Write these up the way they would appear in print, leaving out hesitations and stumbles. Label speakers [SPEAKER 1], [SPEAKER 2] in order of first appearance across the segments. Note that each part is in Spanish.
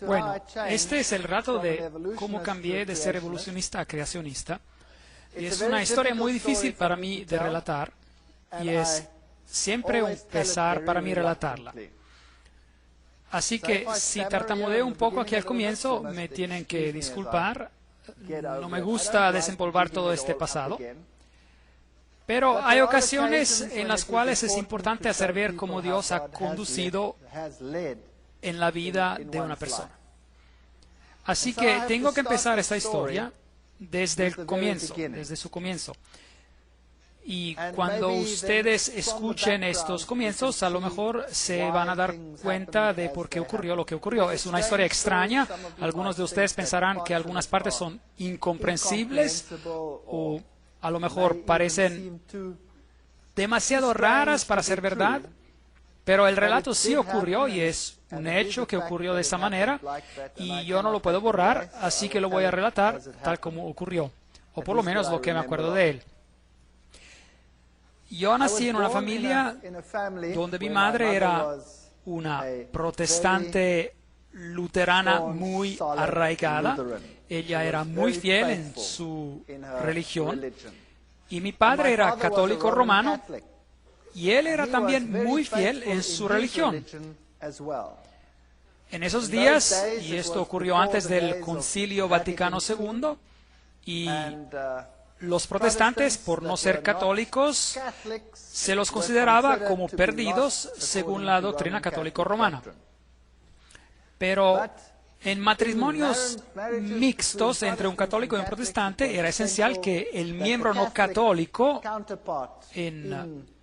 [SPEAKER 1] Bueno, este es el relato de cómo cambié de ser evolucionista a creacionista. Y es una historia muy difícil para mí de relatar y es siempre un pesar para mí relatarla. Así que si tartamudeo un poco aquí al comienzo, me tienen que disculpar. No me gusta desempolvar todo este pasado. Pero hay ocasiones en las cuales es importante hacer ver cómo Dios ha conducido en la vida de una persona. Así que tengo que empezar esta historia desde el comienzo, desde su comienzo. Y cuando ustedes escuchen estos comienzos, a lo mejor se van a dar cuenta de por qué ocurrió lo que ocurrió. Es una historia extraña. Algunos de ustedes pensarán que algunas partes son incomprensibles o a lo mejor parecen demasiado raras para ser verdad. Pero el relato sí ocurrió y es un hecho que ocurrió de esa manera y yo no lo puedo borrar, así que lo voy a relatar tal como ocurrió, o por lo menos lo que me acuerdo de él. Yo nací en una familia donde mi madre era una protestante luterana muy arraigada. Ella era muy fiel en su religión y mi padre era católico romano y él era también muy fiel en su religión. En esos días, y esto ocurrió antes del Concilio Vaticano II, y los protestantes, por no ser católicos, se los consideraba como perdidos según la doctrina católico-romana. Pero en matrimonios mixtos entre un católico y un protestante era esencial que el miembro no católico en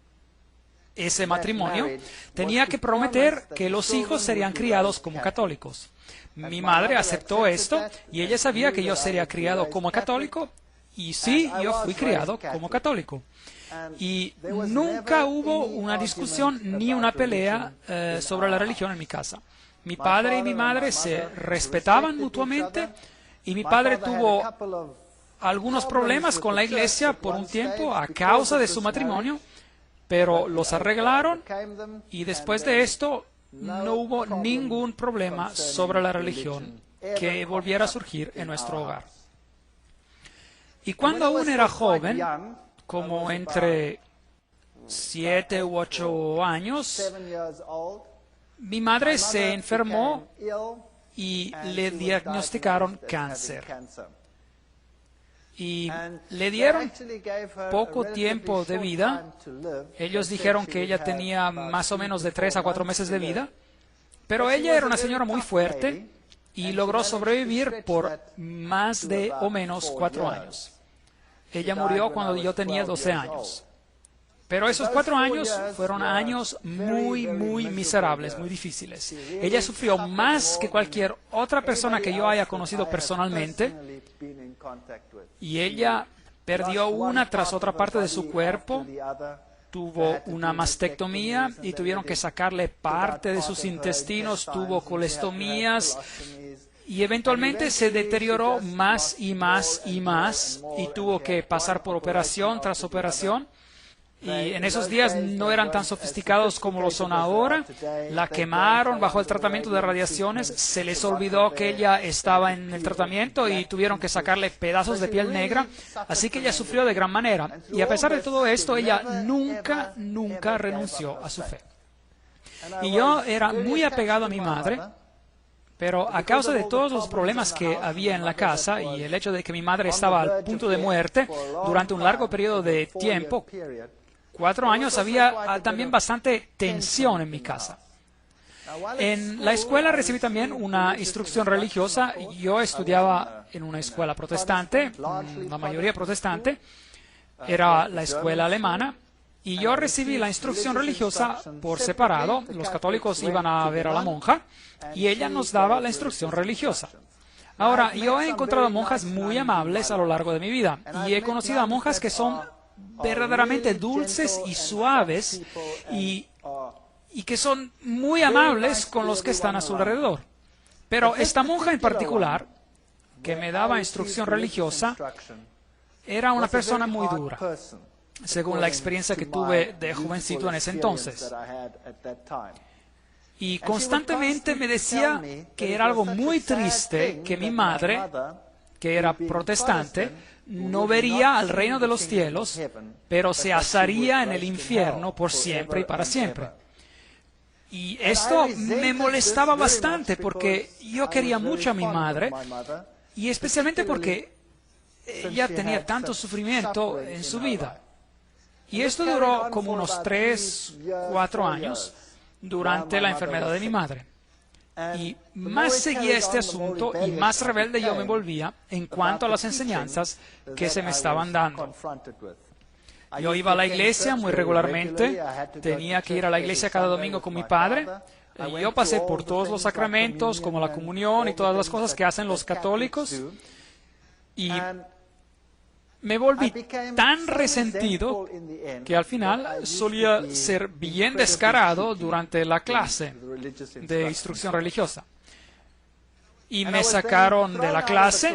[SPEAKER 1] ese matrimonio tenía que prometer que los hijos serían criados como católicos. Mi madre aceptó esto y ella sabía que yo sería criado como católico y sí, yo fui criado como católico. Y nunca hubo una discusión ni una pelea sobre la religión en mi casa. Mi padre y mi madre se respetaban mutuamente y mi padre tuvo algunos problemas con la iglesia por un tiempo a causa de su matrimonio, pero los arreglaron y después de esto no hubo ningún problema sobre la religión que volviera a surgir en nuestro hogar. Y cuando aún era joven, como entre 7 u 8 años, mi madre se enfermó y le diagnosticaron cáncer. Y le dieron poco tiempo de vida. Ellos dijeron que ella tenía más o menos de 3 a 4 meses de vida, pero ella era una señora muy fuerte y logró sobrevivir por más de o menos 4 años. Ella murió cuando yo tenía 12 años. Pero esos 4 años fueron años muy miserables, muy difíciles. Ella sufrió más que cualquier otra persona que yo haya conocido personalmente. Y ella perdió una tras otra parte de su cuerpo. Tuvo una mastectomía y tuvieron que sacarle parte de sus intestinos. Tuvo colestomías. Y eventualmente se deterioró más y tuvo que pasar por operación tras operación. Y en esos días no eran tan sofisticados como lo son ahora. La quemaron bajo el tratamiento de radiaciones. Se les olvidó que ella estaba en el tratamiento y tuvieron que sacarle pedazos de piel negra. Así que ella sufrió de gran manera. Y a pesar de todo esto, ella nunca renunció a su fe. Y yo era muy apegado a mi madre. Pero a causa de todos los problemas que había en la casa y el hecho de que mi madre estaba al punto de muerte durante un largo periodo de tiempo, 4 años, había también bastante tensión en mi casa. En la escuela recibí también una instrucción religiosa. Yo estudiaba en una escuela protestante, la mayoría protestante, era la escuela alemana. Y yo recibí la instrucción religiosa por separado. Los católicos iban a ver a la monja y ella nos daba la instrucción religiosa. Ahora, yo he encontrado monjas muy amables a lo largo de mi vida y he conocido a monjas que son verdaderamente dulces y suaves y que son muy amables con los que están a su alrededor. Pero esta monja en particular, que me daba instrucción religiosa, era una persona muy dura, según la experiencia que tuve de jovencito en ese entonces. Y constantemente me decía que era algo muy triste que mi madre, que era protestante, no vería al reino de los cielos, pero se asaría en el infierno por siempre y para siempre. Y esto me molestaba bastante porque yo quería mucho a mi madre, y especialmente porque ella tenía tanto sufrimiento en su vida. Y esto duró como unos 3, 4 años durante la enfermedad de mi madre. Y más seguía este asunto y más rebelde yo me volvía en cuanto a las enseñanzas que se me estaban dando. Yo iba a la iglesia muy regularmente, tenía que ir a la iglesia cada domingo con mi padre. Yo pasé por todos los sacramentos, como la comunión y todas las cosas que hacen los católicos. Y me volví tan resentido que al final solía ser bien descarado durante la clase de instrucción religiosa. Y me sacaron de la clase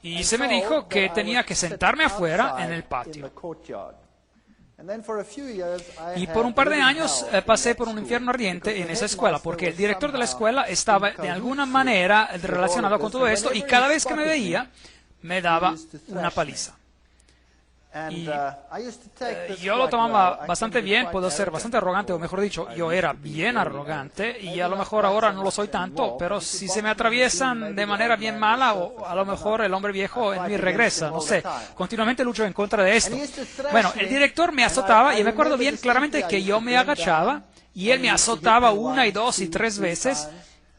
[SPEAKER 1] y se me dijo que tenía que sentarme afuera en el patio. Y por un par de años pasé por un infierno ardiente en esa escuela, porque el director de la escuela estaba de alguna manera relacionado con todo esto y cada vez que me veía me daba una paliza. Y yo lo tomaba bastante bien, puedo ser bastante arrogante, o mejor dicho, yo era bien arrogante, y a lo mejor ahora no lo soy tanto, pero si se me atraviesan de manera bien mala, o a lo mejor el hombre viejo en mí regresa, no sé, continuamente lucho en contra de esto. Bueno, el director me azotaba, y me acuerdo bien claramente que yo me agachaba, y él me azotaba 1, 2 y 3 veces,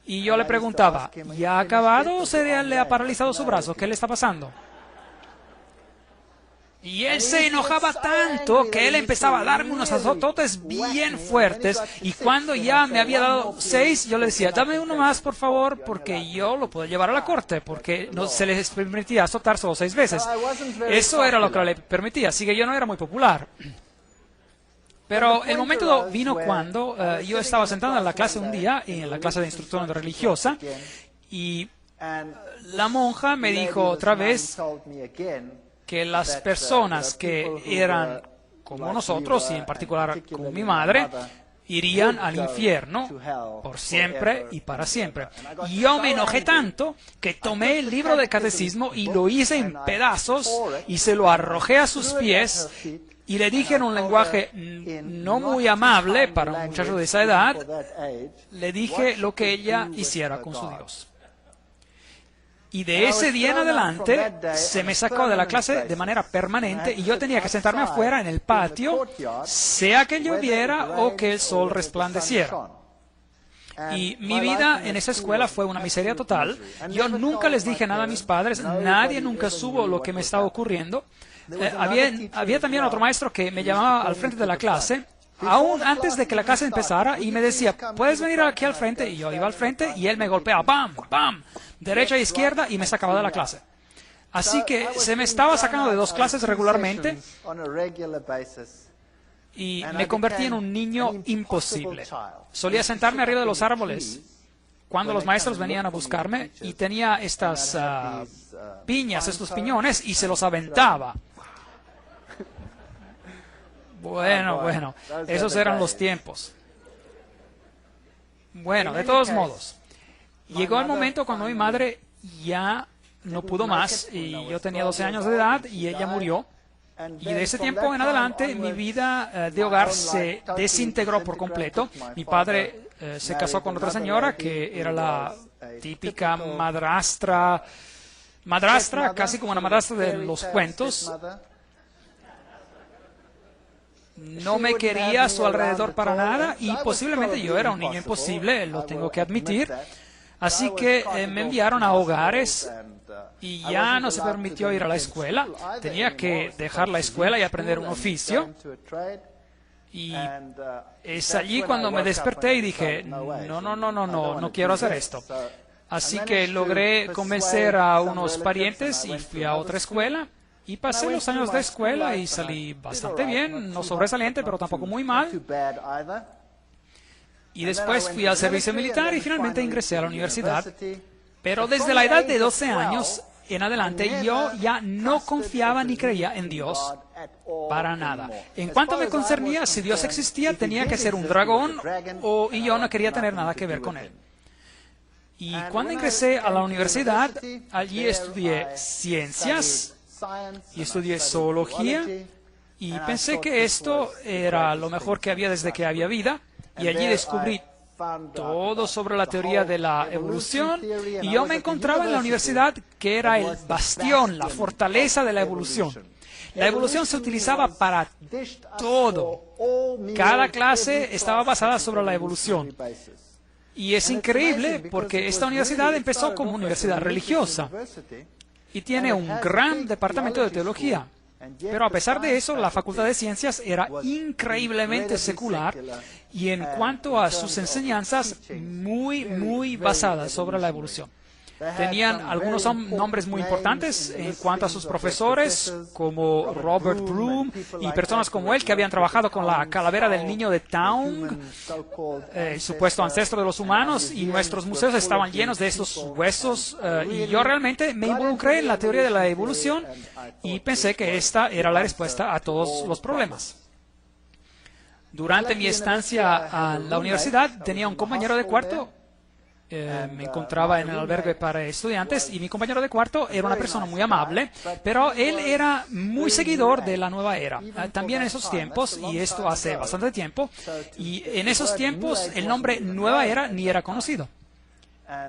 [SPEAKER 1] y yo le preguntaba, ¿ya ha acabado o se le ha paralizado su brazo? ¿Qué le está pasando? Y él se enojaba tanto que él empezaba a darme unos azototes bien fuertes, y cuando ya me había dado 6, yo le decía, dame uno más por favor, porque yo lo puedo llevar a la corte, porque no se les permitía azotar solo 6 veces. Eso era lo que le permitía, así que yo no era muy popular. Pero el momento vino cuando yo estaba sentado en la clase un día, en la clase de instrucción religiosa, y la monja me dijo otra vez que las personas que eran como nosotros, y en particular como mi madre, irían al infierno por siempre y para siempre. Y yo me enojé tanto que tomé el libro del catecismo y lo hice en pedazos y se lo arrojé a sus pies y le dije en un lenguaje no muy amable para un muchacho de esa edad, le dije lo que ella hiciera con su Dios. Y de ese día en adelante se me sacó de la clase de manera permanente y yo tenía que sentarme afuera en el patio, sea que lloviera o que el sol resplandeciera. Y mi vida en esa escuela fue una miseria total. Yo nunca les dije nada a mis padres, nadie nunca supo lo que me estaba ocurriendo. Había también otro maestro que me llamaba al frente de la clase, aún antes de que la clase empezara, y me decía, ¿puedes venir aquí al frente? Y yo iba al frente y él me golpeaba, ¡pam! ¡pam! Derecha e izquierda, y me sacaba de la clase. Así que se me estaba sacando de 2 clases regularmente y me convertí en un niño imposible. Solía sentarme arriba de los árboles cuando los maestros venían a buscarme y tenía estas piñas, estos piñones, y se los aventaba. Bueno, esos eran los tiempos. Bueno, de todos modos, llegó el momento cuando mi madre ya no pudo más, y yo tenía 12 años de edad y ella murió. Y de ese tiempo en adelante mi vida de hogar se desintegró por completo. Mi padre se casó con otra señora que era la típica madrastra, casi como una madrastra de los cuentos. No me quería a su alrededor para nada y posiblemente yo era un niño imposible, lo tengo que admitir. Así que me enviaron a hogares y ya no se permitió ir a la escuela. Tenía que dejar la escuela y aprender un oficio. Y es allí cuando me desperté y dije, no quiero hacer esto. Así que logré convencer a unos parientes y fui a otra escuela. Y pasé los años de escuela y salí bastante bien, no sobresaliente, pero tampoco muy mal. Y después fui al servicio militar y finalmente ingresé a la universidad. Pero desde la edad de 12 años en adelante yo ya no confiaba ni creía en Dios para nada. En cuanto me concernía, si Dios existía, tenía que ser un dragón y yo no quería tener nada que ver con él. Y cuando ingresé a la universidad, allí estudié ciencias y estudié zoología y pensé que esto era lo mejor que había desde que había vida. Y allí descubrí todo sobre la teoría de la evolución y yo me encontraba en la universidad que era el bastión, la fortaleza de la evolución. La evolución se utilizaba para todo. Cada clase estaba basada sobre la evolución. Y es increíble porque esta universidad empezó como universidad religiosa y tiene un gran departamento de teología. Pero a pesar de eso, la Facultad de Ciencias era increíblemente secular y en cuanto a sus enseñanzas, muy basadas sobre la evolución. Tenían algunos nombres muy importantes en cuanto a sus profesores, como Robert Broom y personas como él que habían trabajado con la calavera del niño de Taung, el supuesto ancestro de los humanos, y nuestros museos estaban llenos de estos huesos. Y yo realmente me involucré en la teoría de la evolución y pensé que esta era la respuesta a todos los problemas. Durante mi estancia a la universidad tenía un compañero de cuarto. Me encontraba en el albergue para estudiantes y mi compañero de cuarto era una persona muy amable, pero él era muy seguidor de la nueva era. También en esos tiempos, y esto hace bastante tiempo, y en esos tiempos el nombre nueva era ni era conocido.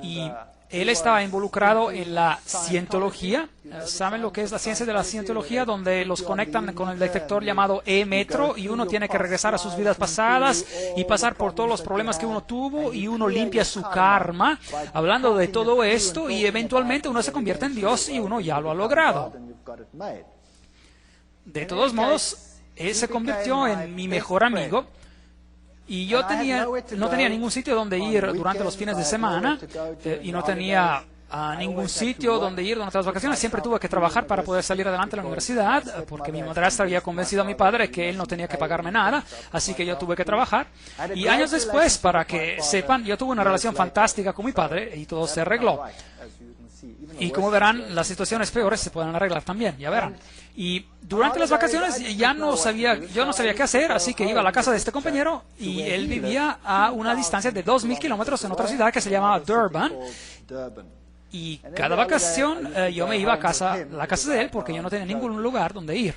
[SPEAKER 1] Y él estaba involucrado en la cientología. ¿Saben lo que es la ciencia de la cientología? Donde los conectan con el detector llamado E-metro y uno tiene que regresar a sus vidas pasadas y pasar por todos los problemas que uno tuvo y uno limpia su karma, hablando de todo esto, y eventualmente uno se convierte en Dios y uno ya lo ha logrado. De todos modos, él se convirtió en mi mejor amigo. Y yo no tenía ningún sitio donde ir durante los fines de semana y no tenía ningún sitio donde ir durante las vacaciones. Siempre tuve que trabajar para poder salir adelante a la universidad porque mi madrastra había convencido a mi padre que él no tenía que pagarme nada, así que yo tuve que trabajar. Y años después, para que sepan, yo tuve una relación fantástica con mi padre y todo se arregló. Y como verán, las situaciones peores se pueden arreglar también, ya verán. Y durante las vacaciones yo no sabía qué hacer, así que iba a la casa de este compañero y él vivía a una distancia de 2.000 kilómetros en otra ciudad que se llamaba Durban. Y cada vacación yo me iba a la casa de él porque yo no tenía ningún lugar donde ir.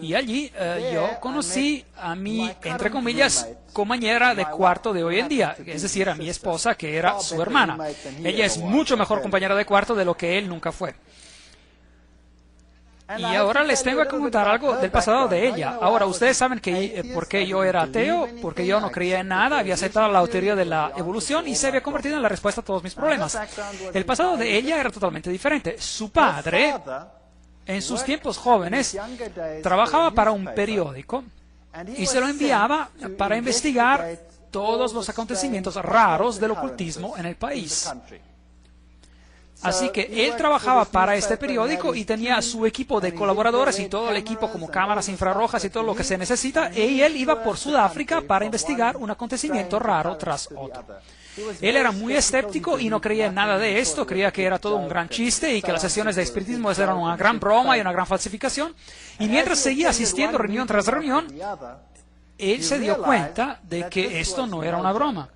[SPEAKER 1] Y allí yo conocí a mi, entre comillas, compañera de cuarto de hoy en día, es decir, a mi esposa, que era su hermana. Ella es mucho mejor compañera de cuarto de lo que él nunca fue. Y ahora les tengo que contar algo del pasado de ella. Ahora, ustedes saben por qué yo era ateo, porque yo no creía en nada, había aceptado la teoría de la evolución y se había convertido en la respuesta a todos mis problemas. El pasado de ella era totalmente diferente. Su padre, en sus tiempos jóvenes, trabajaba para un periódico y se lo enviaba para investigar todos los acontecimientos raros del ocultismo en el país. Así que él trabajaba para este periódico y tenía su equipo de colaboradores y todo el equipo como cámaras infrarrojas y todo lo que se necesita, y él iba por Sudáfrica para investigar un acontecimiento raro tras otro. Él era muy escéptico y no creía en nada de esto, creía que era todo un gran chiste y que las sesiones de espiritismo eran una gran broma y una gran falsificación. Y mientras seguía asistiendo reunión tras reunión, él se dio cuenta de que esto no era una broma.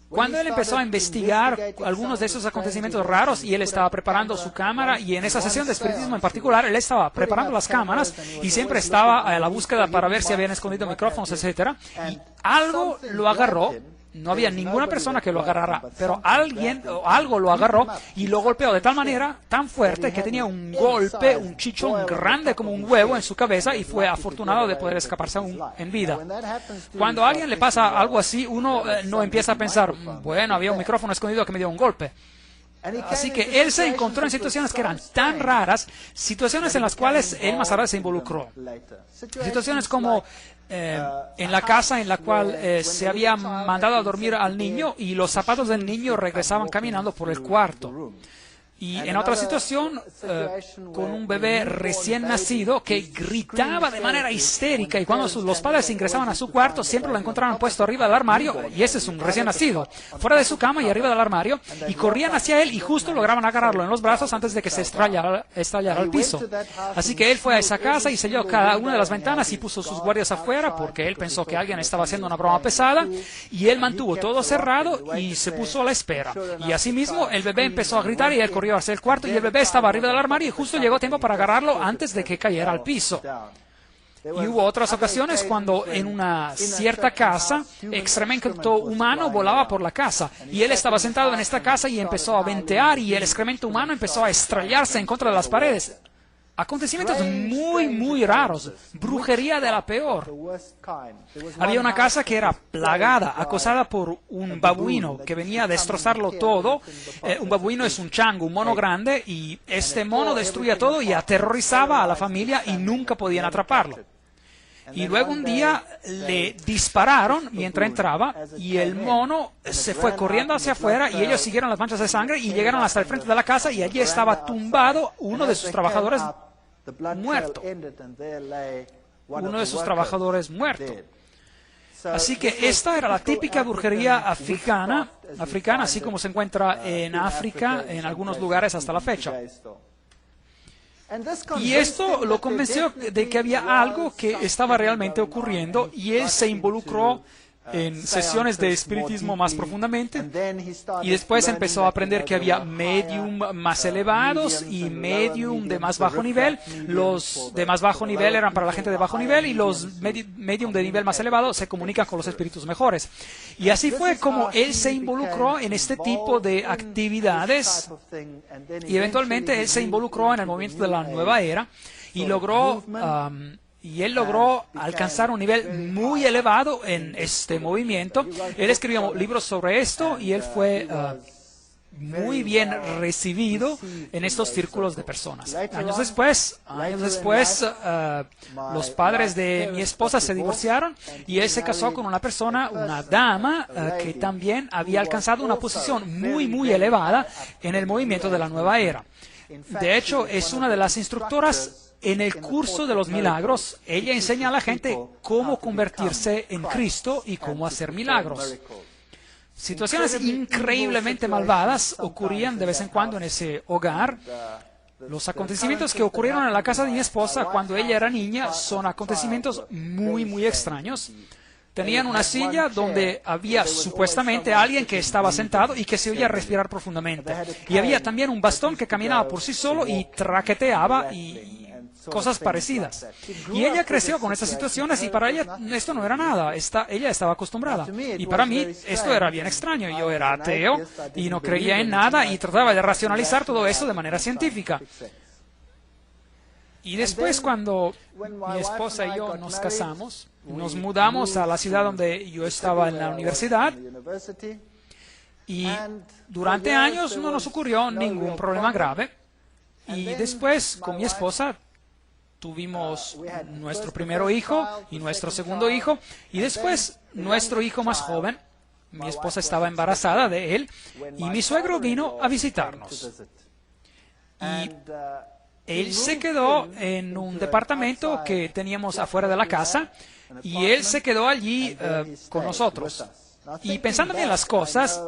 [SPEAKER 1] Cuando él empezó a investigar algunos de esos acontecimientos raros y él estaba preparando su cámara, y en esa sesión de espiritismo en particular, él estaba preparando las cámaras y siempre estaba a la búsqueda para ver si habían escondido micrófonos, etc. Y algo lo agarró. No había ninguna persona que lo agarrara, pero alguien o algo lo agarró y lo golpeó de tal manera, tan fuerte, que tenía un golpe, un chichón grande como un huevo en su cabeza y fue afortunado de poder escaparse aún en vida. Cuando a alguien le pasa algo así, uno no empieza a pensar, bueno, había un micrófono escondido que me dio un golpe. Así que él se encontró en situaciones que eran tan raras, situaciones en las cuales él más tarde se involucró. Situaciones como en la casa en la cual se había mandado a dormir al niño y los zapatos del niño regresaban caminando por el cuarto. Y en otra situación, con un bebé recién nacido que gritaba de manera histérica, y cuando los padres ingresaban a su cuarto siempre lo encontraban puesto arriba del armario, y ese es un recién nacido, fuera de su cama y arriba del armario, y corrían hacia él y justo lograban agarrarlo en los brazos antes de que se estallara al piso. Así que él fue a esa casa y selló cada una de las ventanas y puso sus guardias afuera porque él pensó que alguien estaba haciendo una broma pesada, y él mantuvo todo cerrado y se puso a la espera. Y asimismo el bebé empezó a gritar y él corrió hacia el cuarto y el bebé estaba arriba del armario y justo llegó tiempo para agarrarlo antes de que cayera al piso. Y hubo otras ocasiones cuando en una cierta casa excremento humano volaba por la casa y él estaba sentado en esta casa y empezó a ventear y el excremento humano empezó a estrellarse en contra de las paredes. Acontecimientos muy, muy raros, brujería de la peor. Había una casa que era plagada, acosada por un babuino que venía a destrozarlo todo. Un babuino es un chango, un mono grande, y este mono destruía todo y aterrorizaba a la familia y nunca podían atraparlo. Y luego un día le dispararon mientras entraba y el mono se fue corriendo hacia afuera y ellos siguieron las manchas de sangre y llegaron hasta el frente de la casa y allí estaba tumbado uno de sus trabajadores muerto. Uno de sus trabajadores muerto. Así que esta era la típica brujería africana, así como se encuentra en África, en algunos lugares hasta la fecha. Y esto lo convenció de que había algo que estaba realmente ocurriendo y él se involucró en sesiones de espiritismo más profundamente y después empezó a aprender que había medium más elevados y medium de más bajo nivel. Los de más bajo nivel eran para la gente de bajo nivel y los medium de nivel más elevado se comunican con los espíritus mejores. Y así fue como él se involucró en este tipo de actividades y eventualmente él se involucró en el movimiento de la nueva era y logró él logró alcanzar un nivel muy elevado en este movimiento. Él escribió libros sobre esto y él fue muy bien recibido en estos círculos de personas. Años después, los padres de mi esposa se divorciaron y él se casó con una persona, una dama, que también había alcanzado una posición muy, muy elevada en el movimiento de la nueva era. De hecho, es una de las instructoras en el curso de los milagros. Ella enseña a la gente cómo convertirse en Cristo y cómo hacer milagros. Situaciones increíblemente malvadas ocurrían de vez en cuando en ese hogar. Los acontecimientos que ocurrieron en la casa de mi esposa cuando ella era niña son acontecimientos muy, muy extraños. Tenían una silla donde había supuestamente alguien que estaba sentado y que se oía respirar profundamente. Y había también un bastón que caminaba por sí solo y traqueteaba y cosas parecidas. Y ella creció con estas situaciones y para ella esto no era nada. Ella estaba acostumbrada. Y para mí esto era bien extraño. Yo era ateo y no creía en nada y trataba de racionalizar todo eso de manera científica. Y después, cuando mi esposa y yo nos casamos, nos mudamos a la ciudad donde yo estaba en la universidad y durante años no nos ocurrió ningún problema grave. Y después, con mi esposa, tuvimos nuestro primer hijo y nuestro segundo hijo, y después nuestro hijo más joven. Mi esposa estaba embarazada de él, y mi suegro vino a visitarnos. Y él se quedó en un departamento que teníamos afuera de la casa, y él se quedó allí con nosotros. Y pensando bien las cosas,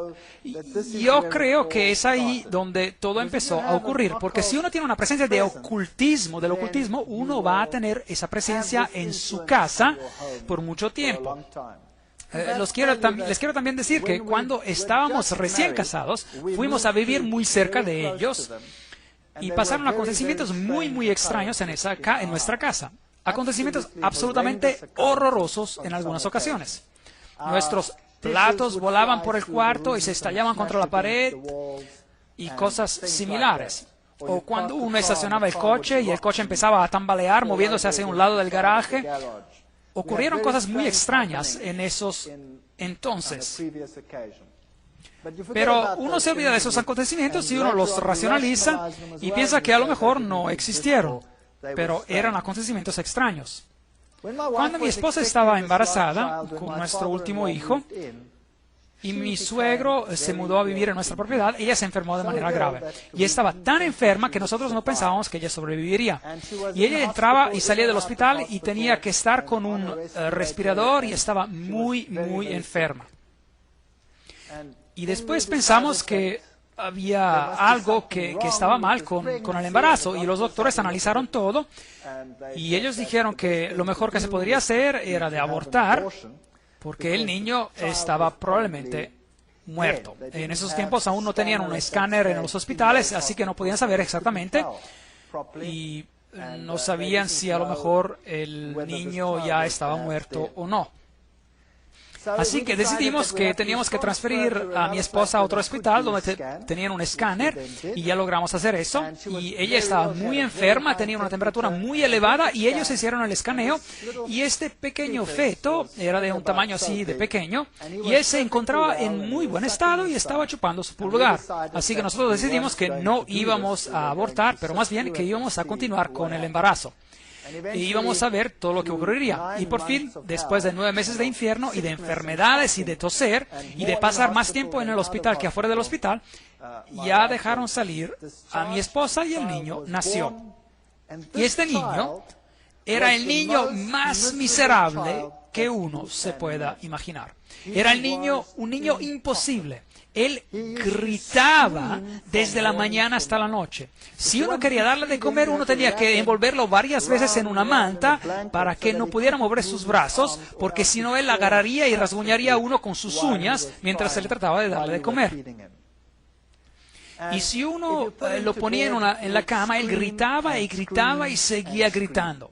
[SPEAKER 1] yo creo que es ahí donde todo empezó a ocurrir, porque si uno tiene una presencia de ocultismo, del ocultismo, uno va a tener esa presencia en su casa por mucho tiempo. Les quiero también decir que cuando estábamos recién casados, fuimos a vivir muy cerca de ellos y pasaron acontecimientos muy, muy extraños en nuestra casa. Acontecimientos absolutamente horrorosos en algunas ocasiones. Nuestros platos volaban por el cuarto y se estallaban contra la pared y cosas similares. O cuando uno estacionaba el coche y el coche empezaba a tambalear moviéndose hacia un lado del garaje. Ocurrieron cosas muy extrañas en esos entonces. Pero uno se olvida de esos acontecimientos y uno los racionaliza y piensa que a lo mejor no existieron, pero eran acontecimientos extraños. Cuando mi esposa estaba embarazada con nuestro último hijo, y mi suegro se mudó a vivir en nuestra propiedad. Ella se enfermó de manera grave y estaba tan enferma que nosotros no pensábamos que ella sobreviviría. Y ella entraba y salía del hospital y tenía que estar con un respirador y estaba muy, muy enferma. Y después pensamos que había algo que estaba mal con el embarazo, y los doctores analizaron todo y ellos dijeron que lo mejor que se podría hacer era de abortar, porque el niño estaba probablemente muerto. En esos tiempos aún no tenían un escáner en los hospitales, así que no podían saber exactamente y no sabían si a lo mejor el niño ya estaba muerto o no. Así que decidimos que teníamos que transferir a mi esposa a otro hospital donde tenían un escáner, y ya logramos hacer eso. Y ella estaba muy enferma, tenía una temperatura muy elevada, y ellos hicieron el escaneo, y este pequeño feto era de un tamaño así de pequeño, y él se encontraba en muy buen estado y estaba chupando su pulgar. Así que nosotros decidimos que no íbamos a abortar, pero más bien que íbamos a continuar con el embarazo. Y íbamos a ver todo lo que ocurriría. Y por fin, después de 9 meses de infierno y de enfermedades y de toser y de pasar más tiempo en el hospital que afuera del hospital, ya dejaron salir a mi esposa y el niño nació. Y este niño era el niño más miserable que uno se pueda imaginar. Era un niño imposible. Él gritaba desde la mañana hasta la noche. Si uno quería darle de comer, uno tenía que envolverlo varias veces en una manta para que no pudiera mover sus brazos, porque si no él agarraría y rasguñaría a uno con sus uñas mientras se le trataba de darle de comer. Y si uno lo ponía en la cama, él gritaba y gritaba y seguía gritando.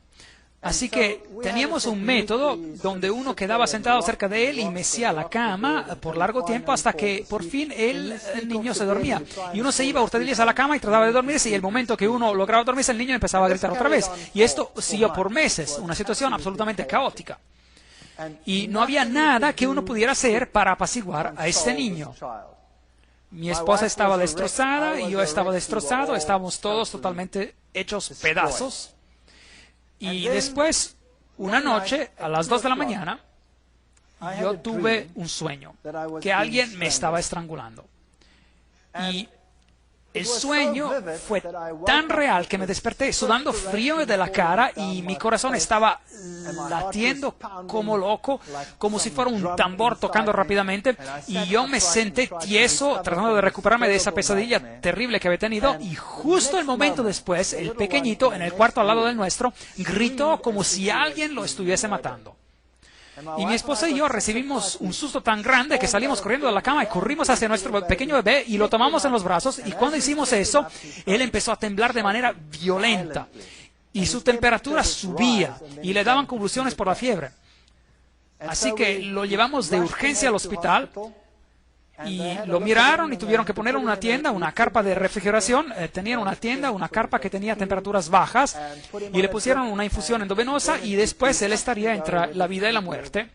[SPEAKER 1] Así que teníamos un método donde uno quedaba sentado cerca de él y mecía la cama por largo tiempo hasta que por fin el niño se dormía. Y uno se iba a hurtadillas a la cama y trataba de dormirse, y el momento que uno lograba dormirse, el niño empezaba a gritar otra vez. Y esto siguió por meses, una situación absolutamente caótica. Y no había nada que uno pudiera hacer para apaciguar a este niño. Mi esposa estaba destrozada y yo estaba destrozado, estábamos todos totalmente hechos pedazos. Y después, una noche, a las 2 de la mañana, yo tuve un sueño, que alguien me estaba estrangulando. Y el sueño fue tan real que me desperté sudando frío de la cara y mi corazón estaba latiendo como loco, como si fuera un tambor tocando rápidamente, y yo me senté tieso tratando de recuperarme de esa pesadilla terrible que había tenido, y justo el momento después, el pequeñito en el cuarto al lado del nuestro gritó como si alguien lo estuviese matando. Y mi esposa y yo recibimos un susto tan grande que salimos corriendo de la cama y corrimos hacia nuestro pequeño bebé y lo tomamos en los brazos, y cuando hicimos eso, él empezó a temblar de manera violenta y su temperatura subía y le daban convulsiones por la fiebre. Así que lo llevamos de urgencia al hospital y lo miraron y tuvieron que poner una tienda, una carpa de refrigeración. Tenían una tienda, una carpa que tenía temperaturas bajas, y le pusieron una infusión endovenosa, y después él estaría entre la vida y la muerte.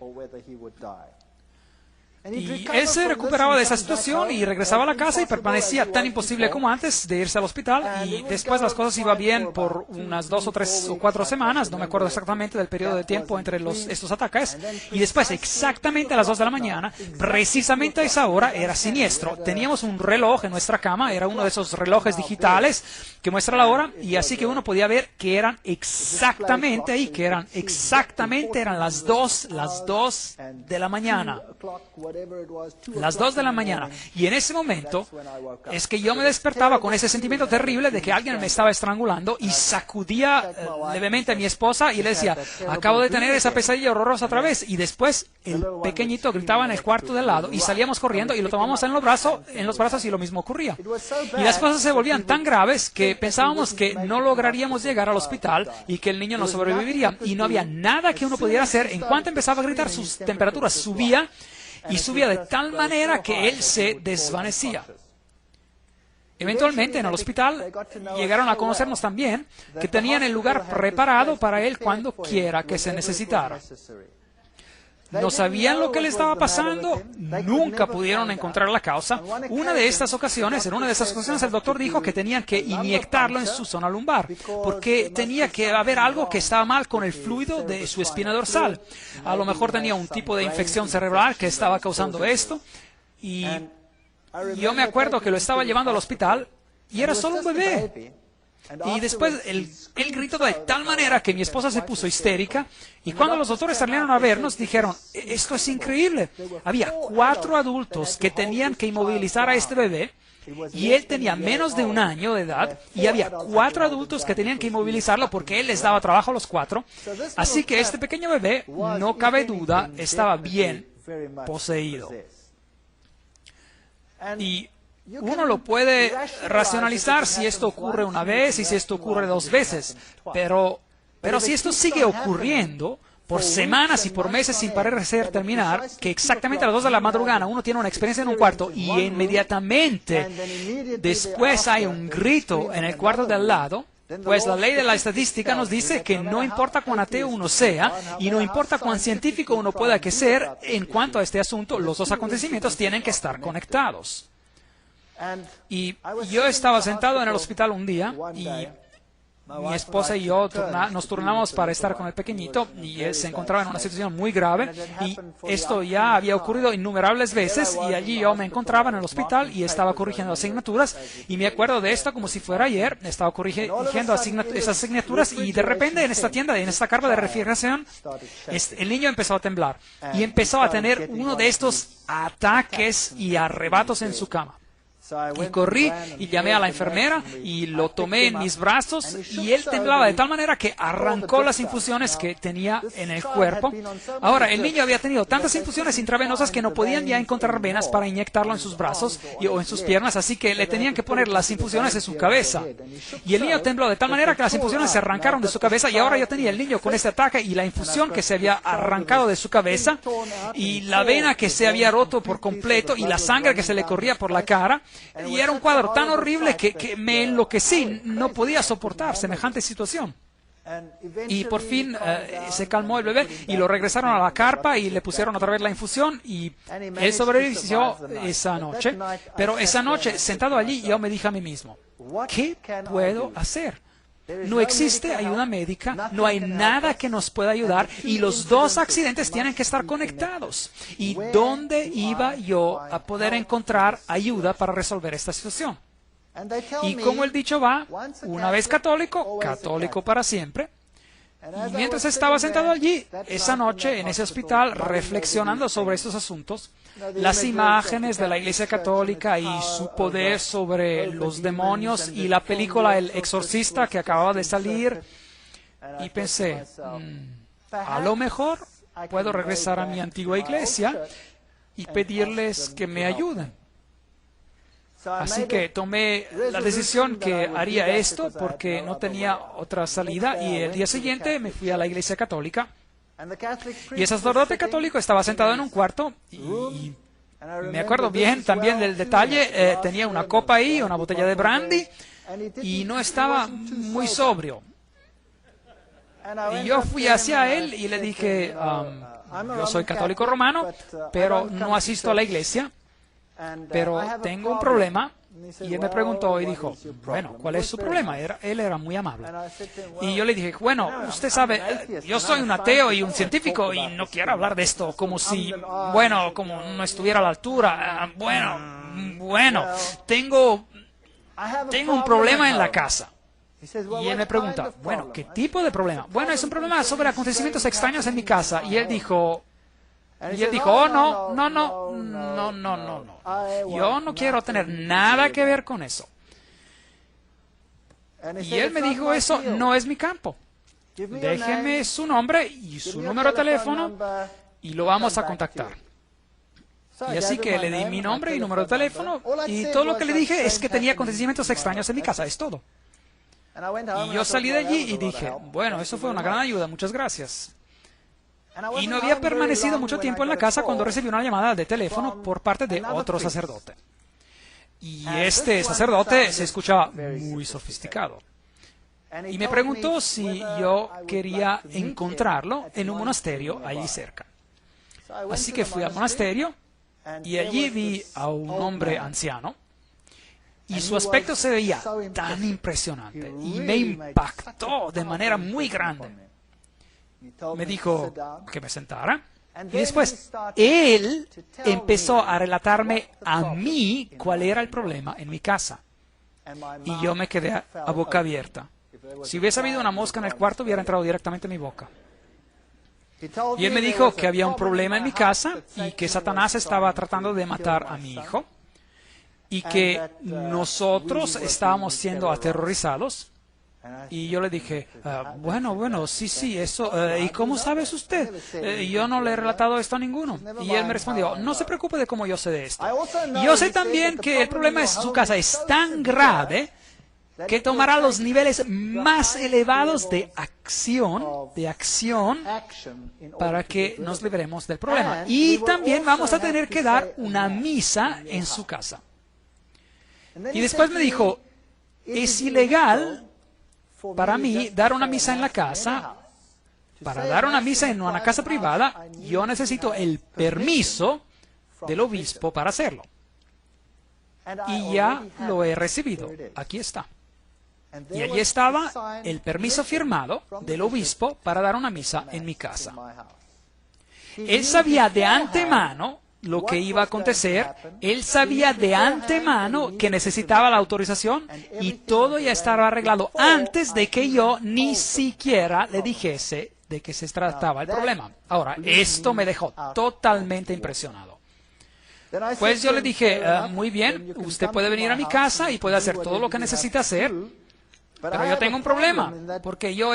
[SPEAKER 1] Y él se recuperaba de esa situación y regresaba a la casa y permanecía tan imposible como antes de irse al hospital, y después las cosas iban bien por unas 2 o 3 o 4 semanas, no me acuerdo exactamente del periodo de tiempo entre estos ataques, y después exactamente a las 2 de la mañana, precisamente a esa hora, era siniestro. Teníamos un reloj en nuestra cama, era uno de esos relojes digitales que muestra la hora, y así que uno podía ver que eran exactamente ahí, eran las 2 de la mañana. Las 2 de la mañana. Y en ese momento es que yo me despertaba con ese sentimiento terrible de que alguien me estaba estrangulando, y sacudía levemente a mi esposa y le decía: acabo de tener esa pesadilla horrorosa otra vez. Y después el pequeñito gritaba en el cuarto del lado y salíamos corriendo y lo tomamos en los brazos y lo mismo ocurría. Y las cosas se volvían tan graves que pensábamos que no lograríamos llegar al hospital y que el niño no sobreviviría. Y no había nada que uno pudiera hacer. En cuanto empezaba a gritar, sus temperaturas subía, y subía de tal manera que él se desvanecía. Eventualmente en el hospital llegaron a conocernos también que tenían el lugar preparado para él cuando quiera que se necesitara. No sabían lo que le estaba pasando, nunca pudieron encontrar la causa. En una de estas ocasiones, el doctor dijo que tenían que inyectarlo en su zona lumbar, porque tenía que haber algo que estaba mal con el fluido de su espina dorsal. A lo mejor tenía un tipo de infección cerebral que estaba causando esto. Y yo me acuerdo que lo estaba llevando al hospital y era solo un bebé. Y después él gritó de tal manera que mi esposa se puso histérica. Y cuando los doctores salieron a vernos, dijeron, esto es increíble. Había 4 adultos que tenían que inmovilizar a este bebé. Y él tenía menos de 1 año de edad. Y había 4 adultos que tenían que inmovilizarlo porque él les daba trabajo a los 4. Así que este pequeño bebé, no cabe duda, estaba bien poseído. Y uno lo puede racionalizar si esto ocurre una vez y si esto ocurre 2 veces, pero si esto sigue ocurriendo por semanas y por meses sin parecer terminar, que exactamente a las 2 de la madrugada uno tiene una experiencia en un cuarto y inmediatamente después hay un grito en el cuarto de al lado, pues la ley de la estadística nos dice que no importa cuán ateo uno sea y no importa cuán científico uno pueda que ser en cuanto a este asunto, los 2 acontecimientos tienen que estar conectados. Y yo estaba sentado en el hospital un día y mi esposa y yo nos turnamos para estar con el pequeñito y él se encontraba en una situación muy grave y esto ya había ocurrido innumerables veces y allí yo me encontraba en el hospital y estaba corrigiendo asignaturas y me acuerdo de esto como si fuera ayer, estaba corrigiendo esas asignaturas y de repente en esta tienda, en esta carpa de refrigeración, el niño empezó a temblar y empezó a tener uno de estos ataques y arrebatos en su cama. Y corrí y llamé a la enfermera y lo tomé en mis brazos y él temblaba de tal manera que arrancó las infusiones que tenía en el cuerpo. Ahora, el niño había tenido tantas infusiones intravenosas que no podían ya encontrar venas para inyectarlo en sus brazos o en sus piernas, así que le tenían que poner las infusiones en su cabeza. Y el niño tembló de tal manera que las infusiones se arrancaron de su cabeza y ahora yo tenía el niño con este ataque y la infusión que se había arrancado de su cabeza y la vena que se había roto por completo y la sangre que se le corría por la cara. Y era un cuadro tan horrible que me enloquecí, no podía soportar semejante situación. Y por fin se calmó el bebé y lo regresaron a la carpa y le pusieron otra vez la infusión y él sobrevivió esa noche. Pero esa noche, sentado allí, yo me dije a mí mismo, ¿qué puedo hacer? No existe ayuda médica, no hay nada que nos pueda ayudar y los 2 accidentes tienen que estar conectados. ¿Y dónde iba yo a poder encontrar ayuda para resolver esta situación? Y como el dicho va, una vez católico, católico para siempre. Y mientras estaba sentado allí, esa noche, en ese hospital, reflexionando sobre estos asuntos, las imágenes de la Iglesia Católica y su poder sobre los demonios y la película El Exorcista que acababa de salir, y pensé, a lo mejor puedo regresar a mi antigua iglesia y pedirles que me ayuden. Así que tomé la decisión que haría esto porque no tenía otra salida y el día siguiente me fui a la Iglesia Católica y el sacerdote católico estaba sentado en un cuarto y me acuerdo bien también del detalle, tenía una copa ahí, una botella de brandy y no estaba muy sobrio. Y yo fui hacia él y le dije, yo soy católico romano, pero no asisto a la iglesia. Pero tengo un problema. Y él me preguntó y dijo, bueno, ¿cuál es su problema? Él era muy amable. Y yo le dije, bueno, usted sabe, yo soy un ateo y un científico y no quiero hablar de esto como si, bueno, como no estuviera a la altura. Bueno, tengo un problema en la casa. Y él me pregunta, bueno, ¿qué tipo de problema? Bueno, es un problema sobre acontecimientos extraños en mi casa. Y él dijo, oh, no. Yo no quiero tener nada que ver con eso. Y él me dijo, eso no es mi campo. Déjeme su nombre y su número de teléfono y lo vamos a contactar. Y así que le di mi nombre y número de teléfono y todo lo que le dije es que tenía acontecimientos extraños en mi casa, es todo. Y yo salí de allí y dije, bueno, eso fue una gran ayuda, muchas gracias. Y no había permanecido mucho tiempo en la casa cuando recibí una llamada de teléfono por parte de otro sacerdote. Y este sacerdote se escuchaba muy sofisticado. Y me preguntó si yo quería encontrarlo en un monasterio allí cerca. Así que fui al monasterio y allí vi a un hombre anciano. Y su aspecto se veía tan impresionante y me impactó de manera muy grande. Me dijo que me sentara Y después, él empezó a relatarme a mí cuál era el problema en mi casa. Y yo me quedé a boca abierta. Si hubiese habido una mosca en el cuarto, hubiera entrado directamente en mi boca. Y él me dijo que había un problema en mi casa y que Satanás estaba tratando de matar a mi hijo y que nosotros estábamos siendo aterrorizados. Y yo le dije, bueno, sí, eso. ¿Y cómo sabes usted? Yo no le he relatado esto a ninguno. Y él me respondió, no se preocupe de cómo yo sé de esto. Y yo sé también que el problema en su casa es tan grave que tomará los niveles más elevados de acción para que nos libremos del problema. Y también vamos a tener que dar una misa en su casa. Y después me dijo, es ilegal para mí dar una misa en la casa. Para dar una misa en una casa privada, yo necesito el permiso del obispo para hacerlo. Y ya lo he recibido. Aquí está. Y allí estaba el permiso firmado del obispo para dar una misa en mi casa. Él sabía de antemano lo que iba a acontecer, él sabía de antemano que necesitaba la autorización y todo ya estaba arreglado antes de que yo ni siquiera le dijese de qué se trataba el problema. Ahora, esto me dejó totalmente impresionado. Pues yo le dije, muy bien, usted puede venir a mi casa y puede hacer todo lo que necesita hacer. Pero yo tengo un problema, porque yo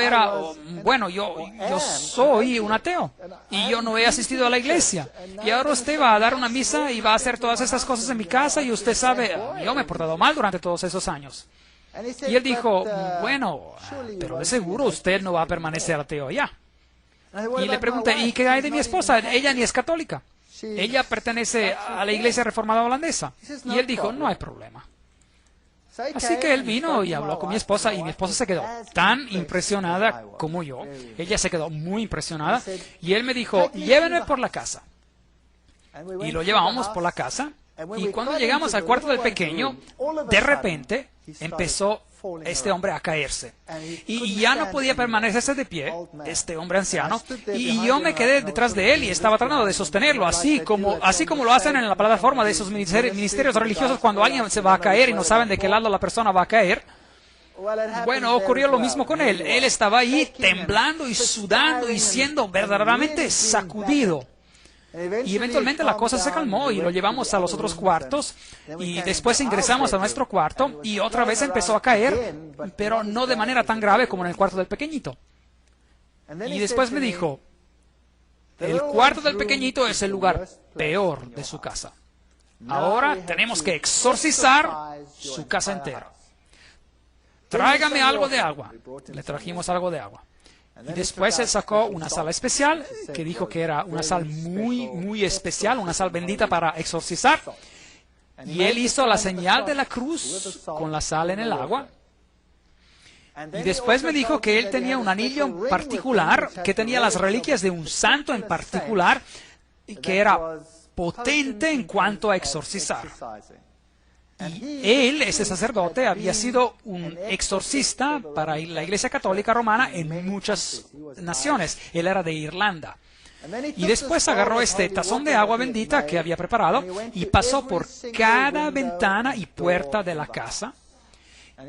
[SPEAKER 1] soy un ateo y yo no he asistido a la iglesia. Y ahora usted va a dar una misa y va a hacer todas esas cosas en mi casa y usted sabe, yo me he portado mal durante todos esos años. Y él dijo, bueno, pero de seguro usted no va a permanecer ateo ya. Y le pregunté, ¿y qué hay de mi esposa? Ella ni es católica. Ella pertenece a la iglesia reformada holandesa. Y él dijo, no hay problema. Así que él vino y habló con mi esposa y mi esposa se quedó tan impresionada como yo. Ella se quedó muy impresionada y él me dijo, llévenme por la casa. Y lo llevamos por la casa y cuando llegamos al cuarto del pequeño, de repente empezó este hombre a caerse. Y ya no podía permanecerse de pie, este hombre anciano, y yo me quedé detrás de él y estaba tratando de sostenerlo, así como lo hacen en la plataforma de esos ministerios religiosos cuando alguien se va a caer y no saben de qué lado la persona va a caer. Bueno, ocurrió lo mismo con él. Él estaba ahí temblando y sudando y siendo verdaderamente sacudido. Y eventualmente la cosa se calmó y lo llevamos a los otros cuartos y después ingresamos a nuestro cuarto y otra vez empezó a caer, pero no de manera tan grave como en el cuarto del pequeñito. Y después me dijo, el cuarto del pequeñito es el lugar peor de su casa. Ahora tenemos que exorcizar su casa entera. Tráigame algo de agua. Le trajimos algo de agua. Y después él sacó una sal especial, que dijo que era una sal muy especial, una sal bendita para exorcizar. Y él hizo la señal de la cruz con la sal en el agua. Y después me dijo que él tenía un anillo particular, que tenía las reliquias de un santo en particular, y que era potente en cuanto a exorcizar. Y él, ese sacerdote, había sido un exorcista para la Iglesia Católica Romana en muchas naciones. Él era de Irlanda. Y después agarró este tazón de agua bendita que había preparado y pasó por cada ventana y puerta de la casa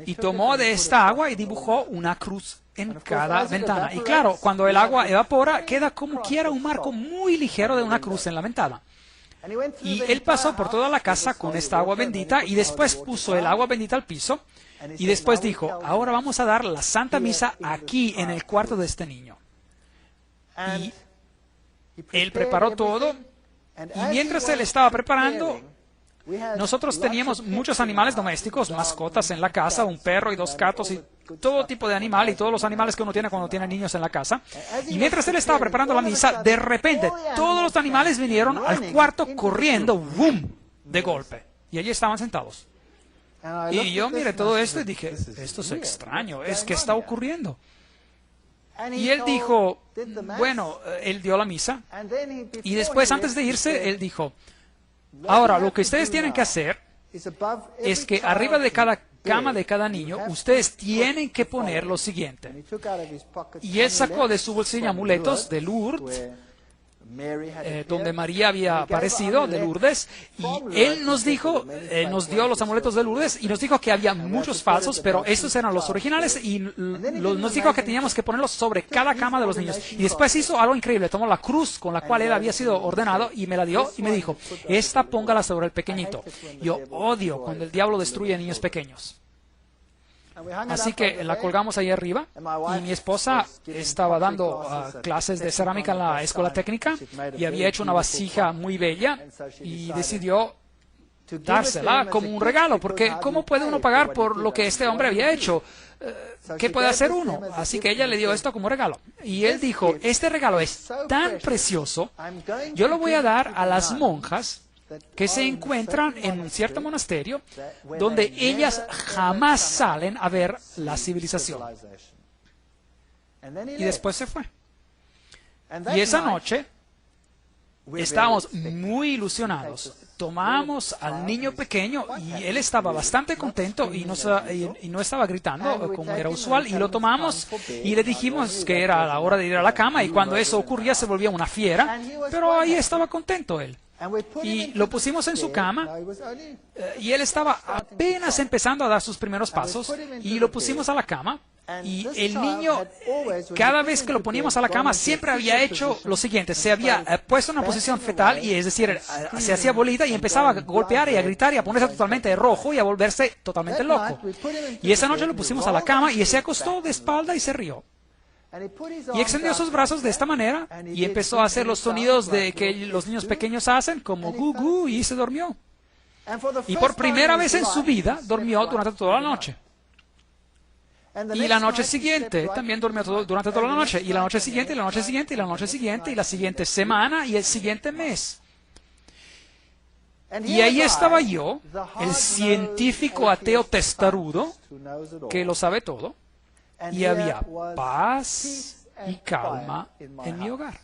[SPEAKER 1] y tomó de esta agua y dibujó una cruz en cada ventana. Y claro, cuando el agua evapora, queda como quiera un marco muy ligero de una cruz en la ventana. Y él pasó por toda la casa con esta agua bendita y después puso el agua bendita al piso y después dijo, ahora vamos a dar la Santa Misa aquí en el cuarto de este niño. Y él preparó todo y mientras él estaba preparando, nosotros teníamos muchos animales domésticos, mascotas en la casa, un perro y 2 gatos y todo tipo de animal y todos los animales que uno tiene cuando tiene niños en la casa. Y mientras él estaba preparando la misa, de repente todos los animales vinieron al cuarto corriendo, ¡boom!, de golpe. Y allí estaban sentados. Y yo miré todo esto y dije, esto es extraño, ¿qué está ocurriendo? Y él dijo, bueno, él dio la misa y después antes de irse, él dijo, ahora, lo que ustedes tienen que hacer es que arriba de cada cama de cada niño, ustedes tienen que poner lo siguiente. Y él sacó de su bolsillo amuletos de Lourdes, donde María había aparecido, de Lourdes, y él nos dijo, nos dio los amuletos de Lourdes y nos dijo que había muchos falsos, pero estos eran los originales, y nos dijo que teníamos que ponerlos sobre cada cama de los niños. Y después hizo algo increíble, tomó la cruz con la cual él había sido ordenado y me la dio y me dijo, esta póngala sobre el pequeñito. Yo odio cuando el diablo destruye niños pequeños. Así que la colgamos ahí arriba, y mi esposa estaba dando clases de cerámica en la escuela técnica y había hecho una vasija muy bella y decidió dársela como un regalo, porque ¿cómo puede uno pagar por lo que este hombre había hecho? ¿Qué puede hacer uno? Así que ella le dio esto como regalo. Y él dijo, este regalo es tan precioso, yo lo voy a dar a las monjas que se encuentran en un cierto monasterio donde ellas jamás salen a ver la civilización. Y después se fue. Y esa noche estábamos muy ilusionados. Tomamos al niño pequeño y él estaba bastante contento y no estaba gritando como era usual, y lo tomamos y le dijimos que era la hora de ir a la cama, y cuando eso ocurría se volvía una fiera, pero ahí estaba contento él. Y lo pusimos en su cama, y él estaba apenas empezando a dar sus primeros pasos, y lo pusimos a la cama, y el niño, cada vez que lo poníamos a la cama, siempre había hecho lo siguiente: se había puesto en una posición fetal, y es decir, se hacía bolita y empezaba a golpear y a gritar y a ponerse totalmente rojo y a volverse totalmente loco. Y esa noche lo pusimos a la cama y se acostó de espalda y se rió. Y extendió sus brazos de esta manera y empezó a hacer los sonidos de que los niños pequeños hacen, como gu gu, y se durmió. Y por primera vez en su vida durmió durante toda la noche. Y la noche siguiente también durmió durante toda la noche. Y la noche siguiente, y la noche siguiente, y la noche siguiente, y la siguiente semana, y el siguiente mes. Y ahí estaba yo, el científico ateo testarudo, que lo sabe todo. Y había paz y calma en mi hogar.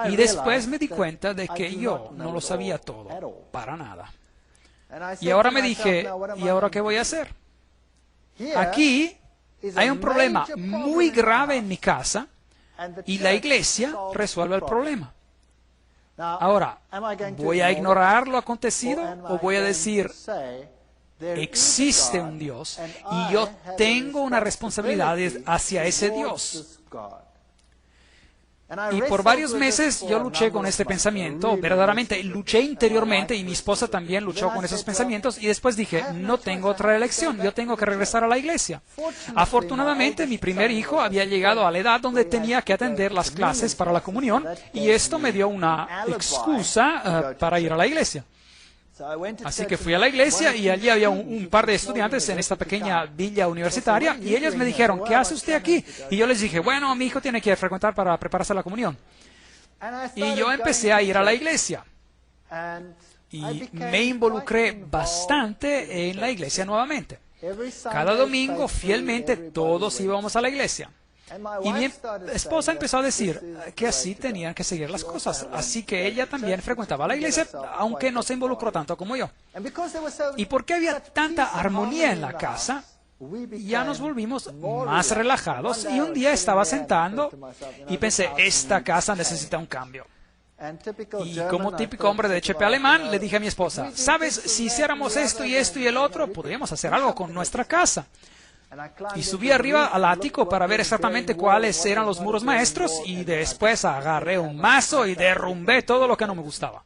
[SPEAKER 1] Y después me di cuenta de que yo no lo sabía todo, para nada. Y ahora me dije, ¿y ahora qué voy a hacer? Aquí hay un problema muy grave en mi casa, y la iglesia resuelve el problema. Ahora, ¿voy a ignorar lo acontecido o voy a decir, existe un Dios y yo tengo una responsabilidad hacia ese Dios? Y por varios meses yo luché con este pensamiento, verdaderamente luché interiormente, y mi esposa también luchó con esos pensamientos, y después dije, no tengo otra elección, yo tengo que regresar a la iglesia. Afortunadamente mi primer hijo había llegado a la edad donde tenía que atender las clases para la comunión, y esto me dio una excusa para ir a la iglesia. Así que fui a la iglesia, y allí había un par de estudiantes en esta pequeña villa universitaria, y ellos me dijeron, ¿qué hace usted aquí? Y yo les dije, bueno, mi hijo tiene que frecuentar para prepararse a la comunión. Y yo empecé a ir a la iglesia, y me involucré bastante en la iglesia nuevamente. Cada domingo, fielmente, todos íbamos a la iglesia. Y mi esposa empezó a decir que así tenían que seguir las cosas. Así que ella también frecuentaba la iglesia, aunque no se involucró tanto como yo. Y porque había tanta armonía en la casa, ya nos volvimos más relajados. Y un día estaba sentando y pensé, esta casa necesita un cambio. Y como típico hombre de chepe alemán, le dije a mi esposa, ¿sabes? Si hiciéramos esto y esto y el otro, podríamos hacer algo con nuestra casa. Y subí arriba al ático para ver exactamente cuáles eran los muros maestros, y después agarré un mazo y derrumbé todo lo que no me gustaba.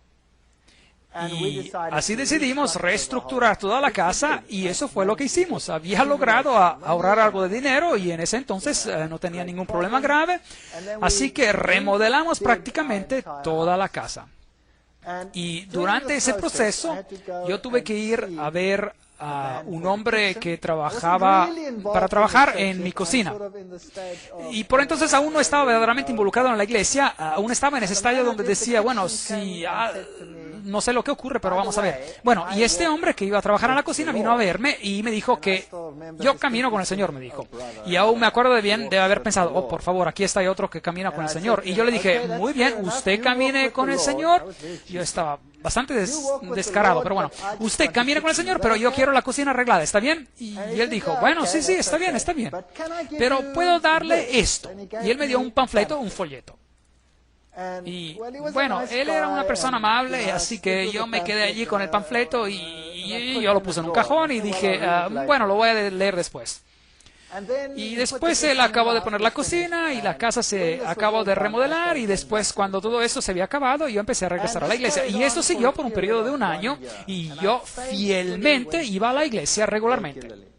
[SPEAKER 1] Y así decidimos reestructurar toda la casa, y eso fue lo que hicimos. Había logrado ahorrar algo de dinero, y en ese entonces no tenía ningún problema grave, así que remodelamos prácticamente toda la casa. Y durante ese proceso yo tuve que ir a ver a un hombre que trabajaba para trabajar en mi cocina. Y por entonces aún no estaba verdaderamente involucrado en la iglesia, aún estaba en ese estadio donde decía, bueno, si no sé lo que ocurre, pero vamos a ver. Bueno, y este hombre que iba a trabajar en la cocina vino a verme y me dijo que yo camino con el Señor, me dijo. Y aún me acuerdo de haber pensado, oh, por favor, aquí está otro que camina con el Señor. Y yo le dije, muy bien, usted camine con el Señor. Yo estaba bastante descarado, pero bueno, usted camina con el Señor, pero yo quiero la cocina arreglada, ¿está bien? Y él dijo, bueno, sí, está bien, pero puedo darle esto. Y él me dio un panfleto, un folleto. Y bueno, él era una persona amable, así que yo me quedé allí con el panfleto y yo lo puse en un cajón y dije, bueno, lo voy a leer después. Y después él acabó de poner la cocina y la casa se acabó de remodelar, y después, cuando todo eso se había acabado, yo empecé a regresar a la iglesia. Y esto siguió por un periodo de 1 año, y yo fielmente iba a la iglesia regularmente.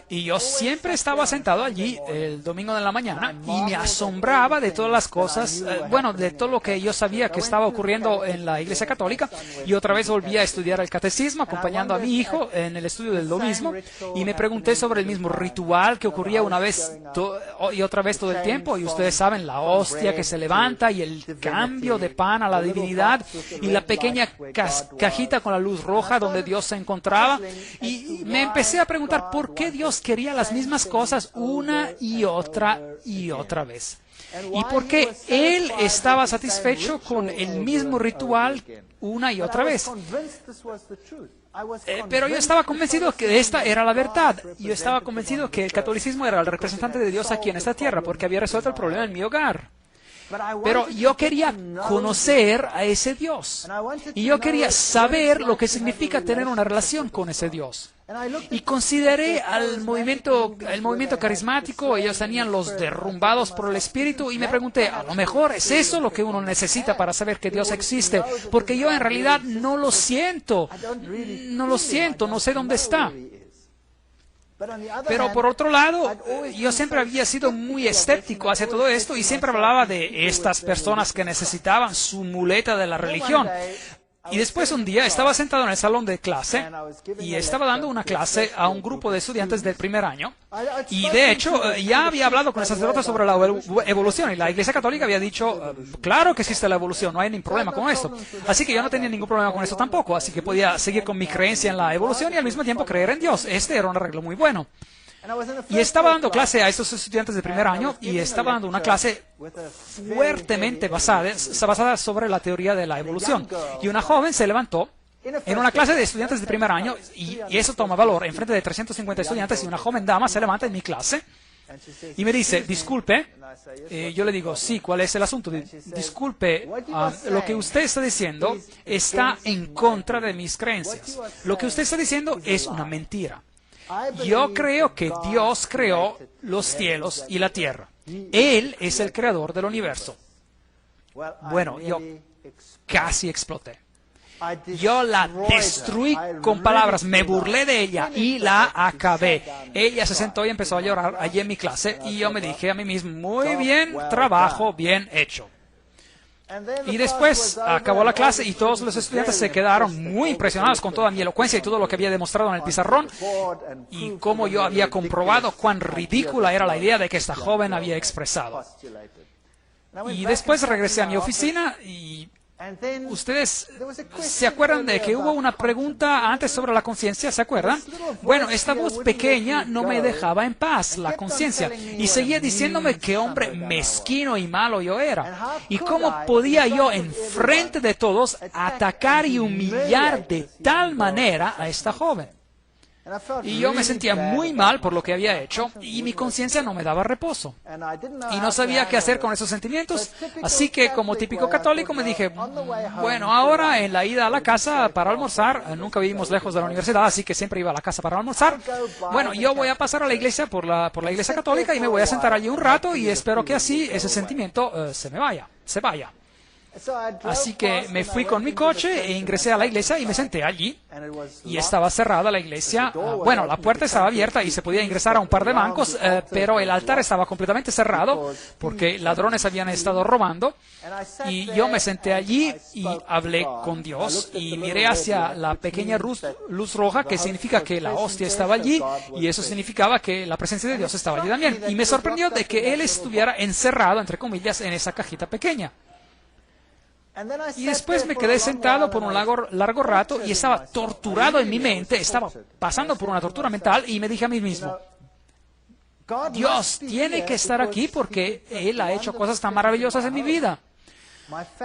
[SPEAKER 1] Y yo siempre estaba sentado allí el domingo de la mañana y me asombraba de todas las cosas, bueno, de todo lo que yo sabía que estaba ocurriendo en la Iglesia Católica. Y otra vez volví a estudiar el catecismo acompañando a mi hijo en el estudio de lo mismo, y me pregunté sobre el mismo ritual que ocurría una vez y otra vez todo el tiempo. Y ustedes saben, la hostia que se levanta y el cambio de pan a la divinidad y la pequeña cajita con la luz roja donde Dios se encontraba. Y me empecé a preguntar por qué Dios quería las mismas cosas una y otra vez. Y por qué Él estaba satisfecho con el mismo ritual una y otra vez. Pero yo estaba convencido que esta era la verdad. Yo estaba convencido que el catolicismo era el representante de Dios aquí en esta tierra, porque había resuelto el problema en mi hogar. Pero yo quería conocer a ese Dios. Y yo quería saber lo que significa tener una relación con ese Dios. Y consideré el movimiento carismático. Ellos tenían los derrumbados por el Espíritu, y me pregunté, a lo mejor es eso lo que uno necesita para saber que Dios existe, porque yo en realidad no lo siento, no sé dónde está. Pero por otro lado, yo siempre había sido muy escéptico hacia todo esto, y siempre hablaba de estas personas que necesitaban su muleta de la religión. Y después un día estaba sentado en el salón de clase y estaba dando una clase a un grupo de estudiantes del primer año. Y de hecho ya había hablado con el sacerdote sobre la evolución, y la Iglesia Católica había dicho, claro que existe la evolución, no hay ningún problema con esto. Así que yo no tenía ningún problema con eso tampoco, así que podía seguir con mi creencia en la evolución y al mismo tiempo creer en Dios. Este era un arreglo muy bueno. Y estaba dando clase a estos estudiantes de primer año, y estaba dando una clase fuertemente basada sobre la teoría de la evolución. Y una joven se levantó en una clase de estudiantes de primer año, y eso toma valor, en frente de 350 estudiantes, y una joven dama se levanta en mi clase y me dice, disculpe. Yo le digo, sí, ¿cuál es el asunto? Disculpe, lo que usted está diciendo está en contra de mis creencias. Lo que usted está diciendo es una mentira. Yo creo que Dios creó los cielos y la tierra. Él es el creador del universo. Bueno, yo casi exploté. Yo la destruí con palabras, me burlé de ella y la acabé. Ella se sentó y empezó a llorar allí en mi clase, y yo me dije a mí mismo, muy bien, trabajo bien hecho. Y después acabó la clase y todos los estudiantes se quedaron muy impresionados con toda mi elocuencia y todo lo que había demostrado en el pizarrón, y cómo yo había comprobado cuán ridícula era la idea de que esta joven había expresado. Y después regresé a mi oficina, y ustedes se acuerdan de que hubo una pregunta antes sobre la conciencia, ¿se acuerdan? Bueno, esta voz pequeña no me dejaba en paz, la conciencia, y seguía diciéndome qué hombre mezquino y malo yo era. Y cómo podía yo, en frente de todos, atacar y humillar de tal manera a esta joven. Y yo me sentía muy mal por lo que había hecho, y mi conciencia no me daba reposo. Y no sabía qué hacer con esos sentimientos, así que como típico católico me dije, bueno, ahora en la ida a la casa para almorzar, nunca vivimos lejos de la universidad, así que siempre iba a la casa para almorzar. Bueno, yo voy a pasar a la iglesia por la iglesia católica, y me voy a sentar allí un rato, y espero que así ese sentimiento se vaya. Así que me fui con mi coche e ingresé a la iglesia y me senté allí, y estaba cerrada la iglesia. Bueno, la puerta estaba abierta y se podía ingresar a un par de bancos, pero el altar estaba completamente cerrado porque ladrones habían estado robando. Y yo me senté allí y hablé con Dios y miré hacia la pequeña luz roja, que significa que la hostia estaba allí, y eso significaba que la presencia de Dios estaba allí también. Y me sorprendió de que Él estuviera encerrado, entre comillas, en esa cajita pequeña. Y después me quedé sentado por un largo rato y estaba torturado en mi mente, estaba pasando por una tortura mental, y me dije a mí mismo, Dios tiene que estar aquí porque Él ha hecho cosas tan maravillosas en mi vida.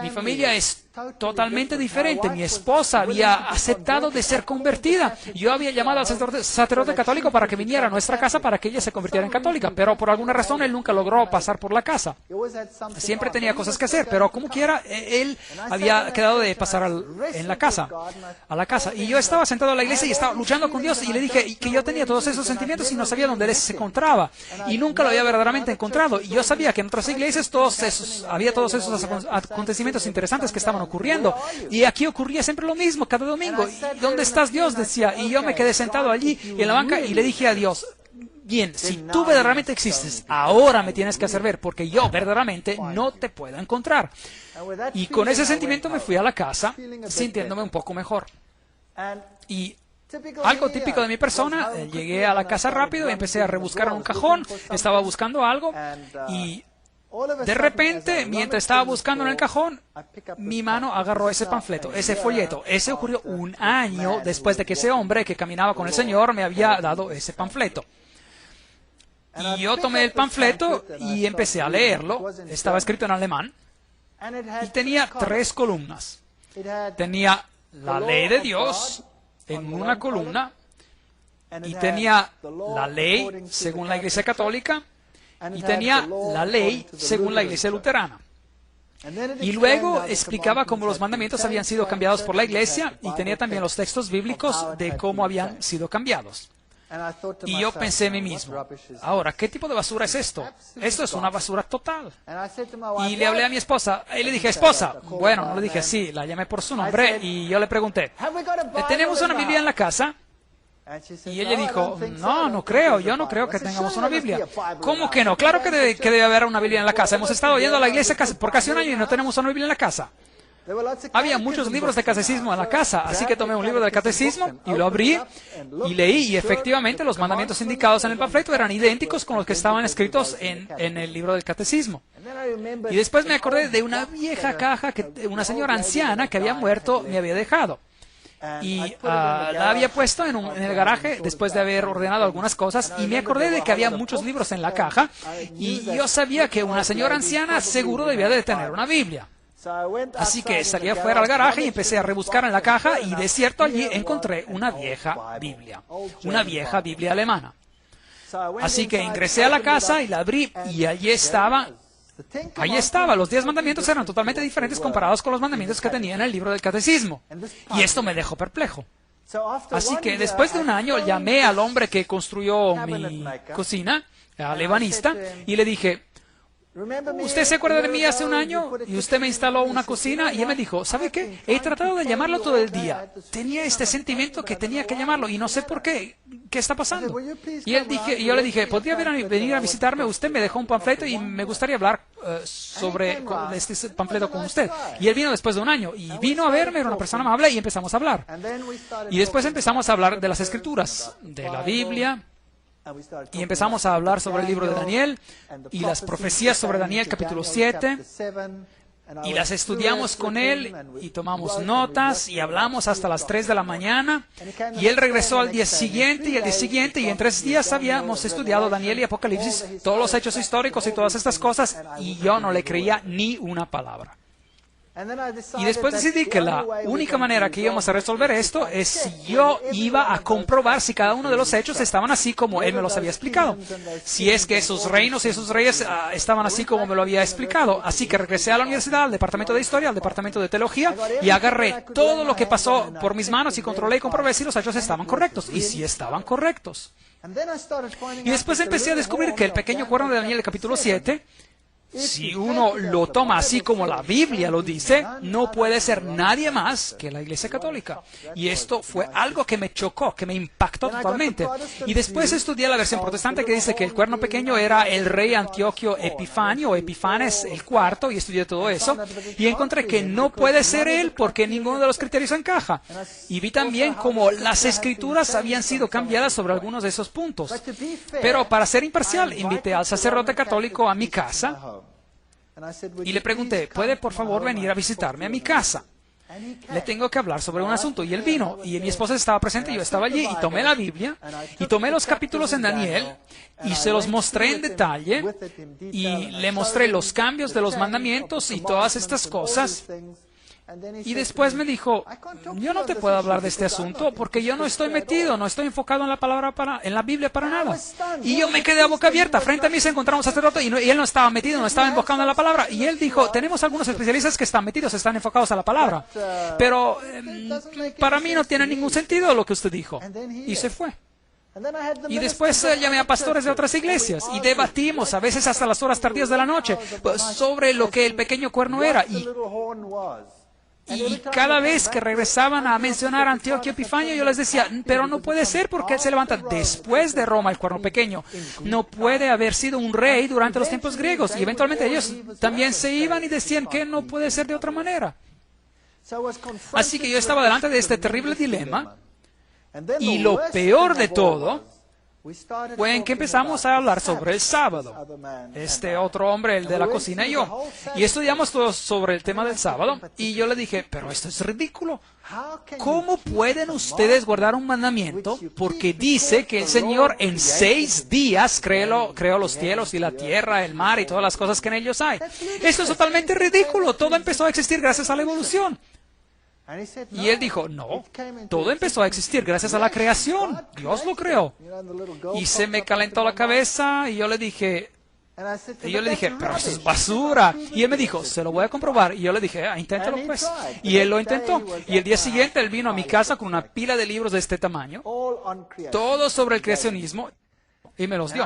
[SPEAKER 1] Mi familia es totalmente diferente. Mi esposa había aceptado de ser convertida. Yo había llamado al sacerdote católico para que viniera a nuestra casa para que ella se convirtiera en católica, pero por alguna razón él nunca logró pasar por la casa. Siempre tenía cosas que hacer, pero como quiera, él había quedado de pasar a la casa. Y yo estaba sentado en la iglesia y estaba luchando con Dios y le dije que yo tenía todos esos sentimientos y no sabía dónde él se encontraba. Y nunca lo había verdaderamente encontrado. Y yo sabía que en otras iglesias había todos esos acontecimientos interesantes que estaban ocurriendo. Y aquí ocurría siempre lo mismo, cada domingo. ¿Y dónde estás, Dios?, decía. Y yo me quedé sentado allí en la banca y le dije a Dios: bien, si tú verdaderamente existes, ahora me tienes que hacer ver, porque yo verdaderamente no te puedo encontrar. Y con ese sentimiento me fui a la casa, sintiéndome un poco mejor. Y algo típico de mi persona, llegué a la casa rápido y empecé a rebuscar en un cajón, estaba buscando algo y de repente, mientras estaba buscando en el cajón, mi mano agarró ese panfleto, ese folleto. Ese ocurrió un año después de que ese hombre que caminaba con el Señor me había dado ese panfleto. Y yo tomé el panfleto y empecé a leerlo. Estaba escrito en alemán y tenía 3 columnas. Tenía la ley de Dios en una columna y tenía la ley según la Iglesia Católica y tenía la ley según la Iglesia Luterana. Y luego explicaba cómo los mandamientos habían sido cambiados por la Iglesia y tenía también los textos bíblicos de cómo habían sido cambiados. Y yo pensé en mí mismo, ahora, ¿qué tipo de basura es esto? Esto es una basura total. Y le hablé a mi esposa y le dije: esposa, bueno, no le dije así, la llamé por su nombre y yo le pregunté: ¿tenemos una Biblia en la casa? Y ella dijo: no creo, yo no creo que tengamos una Biblia. ¿Cómo que no? Claro que debe haber una Biblia en la casa. Hemos estado yendo a la iglesia por casi un año y no tenemos una Biblia en la casa. Había muchos libros de catecismo en la casa, así que tomé un libro del catecismo y lo abrí y leí, y efectivamente los mandamientos indicados en el panfleto eran idénticos con los que estaban escritos en el libro del catecismo. Y después me acordé de una vieja caja que una señora anciana que había muerto me había dejado. Y la había puesto en el garaje después de haber ordenado algunas cosas, y me acordé de que había muchos libros en la caja y yo sabía que una señora anciana seguro debía de tener una Biblia. Así que salí afuera al garaje y empecé a rebuscar en la caja, y de cierto allí encontré una vieja Biblia alemana. Así que ingresé a la casa y la abrí y allí estaba. Los 10 mandamientos eran totalmente diferentes comparados con los mandamientos que tenía en el libro del catecismo. Y esto me dejó perplejo. Así que después de un año llamé al hombre que construyó mi cocina, al ebanista, y le dije: ¿usted se acuerda de mí hace un año? Y usted me instaló una cocina. Y él me dijo: ¿sabe qué? He tratado de llamarlo todo el día. Tenía este sentimiento que tenía que llamarlo y no sé por qué. ¿Qué está pasando? Y yo le dije: ¿podría venir a visitarme? Usted me dejó un panfleto y me gustaría hablar sobre este panfleto con usted. Y él vino después de un año y vino a verme, era una persona amable, y empezamos a hablar. Y después empezamos a hablar de las Escrituras, de la Biblia. Y empezamos a hablar sobre el libro de Daniel y las profecías sobre Daniel capítulo 7, y las estudiamos con él y tomamos notas y hablamos hasta las 3 de la mañana, y él regresó al día siguiente y al día siguiente, y en 3 días habíamos estudiado Daniel y Apocalipsis, todos los hechos históricos y todas estas cosas, y yo no le creía ni una palabra. Y después decidí que la única manera que íbamos a resolver esto es si yo iba a comprobar si cada uno de los hechos estaban así como él me los había explicado. Si es que esos reinos y esos reyes estaban así como me lo había explicado. Así que regresé a la universidad, al departamento de historia, al departamento de teología, y agarré todo lo que pasó por mis manos y controlé y comprobé si los hechos estaban correctos. Y si estaban correctos. Y después empecé a descubrir que el pequeño cuerno de Daniel, el capítulo 7, si uno lo toma así como la Biblia lo dice, no puede ser nadie más que la Iglesia Católica. Y esto fue algo que me chocó, que me impactó totalmente. Y después estudié la versión protestante que dice que el cuerno pequeño era el rey Antioquio Epifanio o Epifanes el cuarto, y estudié todo eso. Y encontré que no puede ser él porque ninguno de los criterios encaja. Y vi también cómo las escrituras habían sido cambiadas sobre algunos de esos puntos. Pero para ser imparcial, invité al sacerdote católico a mi casa. Y le pregunté: ¿puede por favor venir a visitarme a mi casa? Le tengo que hablar sobre un asunto. Y él vino, y mi esposa estaba presente, y yo estaba allí, y tomé la Biblia, y tomé los capítulos en Daniel, y se los mostré en detalle, y le mostré los cambios de los mandamientos y todas estas cosas. Y después me dijo, yo no te puedo hablar de este asunto porque yo no estoy metido, no estoy enfocado en la palabra en la Biblia para nada. Y yo me quedé a boca abierta. Frente a mí se encontraba un sacerdote y él no estaba metido, no estaba enfocado en la palabra. Y él dijo, tenemos algunos especialistas que están metidos, están enfocados a la palabra. Pero para mí no tiene ningún sentido lo que usted dijo. Y se fue. Y después llamé a pastores de otras iglesias y debatimos, a veces hasta las horas tardías de la noche, sobre lo que el pequeño cuerno era. Y cada vez que regresaban a mencionar a Antioquio Epifanio, yo les decía, pero no puede ser porque él se levanta después de Roma, el cuerno pequeño. No puede haber sido un rey durante los tiempos griegos. Y eventualmente ellos también se iban y decían que no puede ser de otra manera. Así que yo estaba delante de este terrible dilema. Y lo peor de todo fue en que empezamos a hablar sobre el sábado. Este otro hombre, el de la cocina y yo. Y estudiamos todo sobre el tema del sábado. Y yo le dije, pero esto es ridículo. ¿Cómo pueden ustedes guardar un mandamiento? Porque dice que el Señor en 6 días creó los cielos y la tierra, el mar y todas las cosas que en ellos hay. Esto es totalmente ridículo. Todo empezó a existir gracias a la evolución. Y él dijo, no, todo empezó a existir gracias a la creación. Dios lo creó. Y se me calentó la cabeza y yo le dije, pero eso es basura. Y él me dijo, se lo voy a comprobar. Y yo le dije, inténtalo pues. Y él lo intentó. Y el día siguiente él vino a mi casa con una pila de libros de este tamaño, todos sobre el creacionismo. Y me los dio.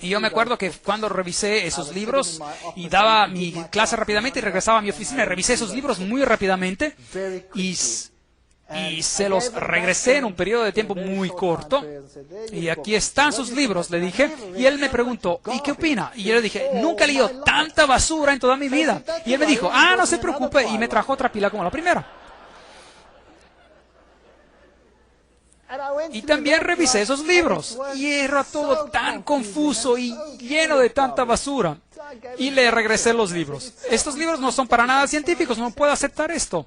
[SPEAKER 1] Y yo me acuerdo que cuando revisé esos libros y daba mi clase rápidamente y regresaba a mi oficina, revisé esos libros muy rápidamente y se los regresé en un periodo de tiempo muy corto. Y aquí están sus libros, le dije. Y él me preguntó, ¿y qué opina? Y yo le dije, nunca he leído tanta basura en toda mi vida. Y él me dijo, no se preocupe. Y me trajo otra pila como la primera. Y también revisé esos libros y era todo tan confuso y lleno de tanta basura. Y le regresé los libros. Estos libros no son para nada científicos, no puedo aceptar esto.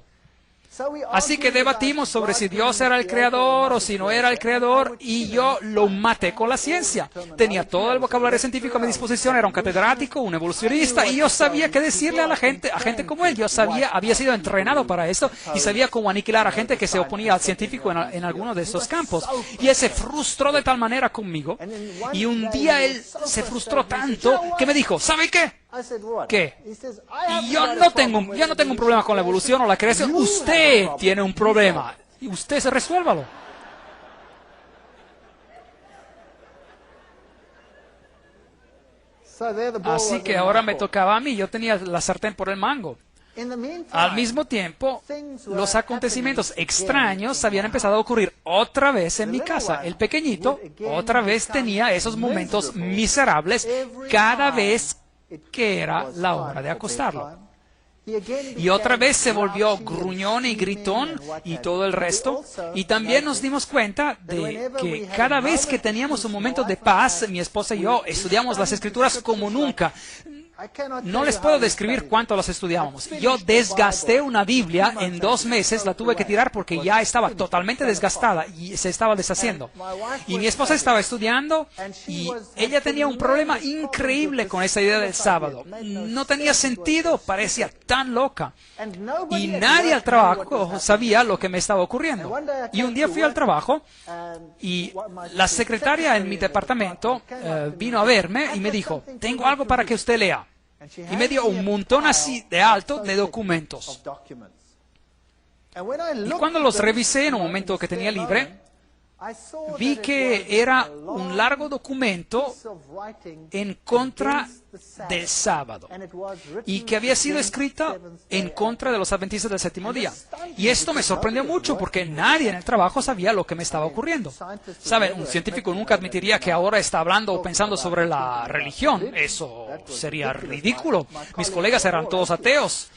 [SPEAKER 1] Así que debatimos sobre si Dios era el creador o si no era el creador y yo lo maté con la ciencia. Tenía todo el vocabulario científico a mi disposición, era un catedrático, un evolucionista y yo sabía qué decirle a gente como él. Yo había sido entrenado para esto y sabía cómo aniquilar a gente que se oponía al científico en alguno de esos campos. Y él se frustró de tal manera conmigo y un día él se frustró tanto que me dijo, ¿sabe qué? ¿Qué? Y yo no tengo un problema con la evolución o la creación. Usted tiene un problema. Y usted se resuélvalo. Así que ahora me tocaba a mí. Yo tenía la sartén por el mango. Al mismo tiempo, los acontecimientos extraños habían empezado a ocurrir otra vez en mi casa. El pequeñito otra vez tenía esos momentos miserables cada vez que era la hora de acostarlo. Y otra vez se volvió gruñón y gritón y todo el resto. Y también nos dimos cuenta de que cada vez que teníamos un momento de paz, mi esposa y yo estudiamos las Escrituras como nunca. No les puedo describir cuánto las estudiábamos. Yo desgasté una Biblia en 2 meses, la tuve que tirar porque ya estaba totalmente desgastada y se estaba deshaciendo. Y mi esposa estaba estudiando y ella tenía un problema increíble con esa idea del sábado. No tenía sentido, parecía tan loca. Y nadie al trabajo sabía lo que me estaba ocurriendo. Y un día fui al trabajo y la secretaria en mi departamento vino a verme y me dijo, tengo algo para que usted lea. Y me dio un montón así de alto de documentos. Y cuando los revisé en un momento que tenía libre, vi que era un largo documento en contra del sábado y que había sido escrita en contra de los adventistas del 7º día. Y esto me sorprendió mucho porque nadie en el trabajo sabía lo que me estaba ocurriendo. Saben, un científico nunca admitiría que ahora está hablando o pensando sobre la religión. Eso sería ridículo. Mis colegas eran todos ateos.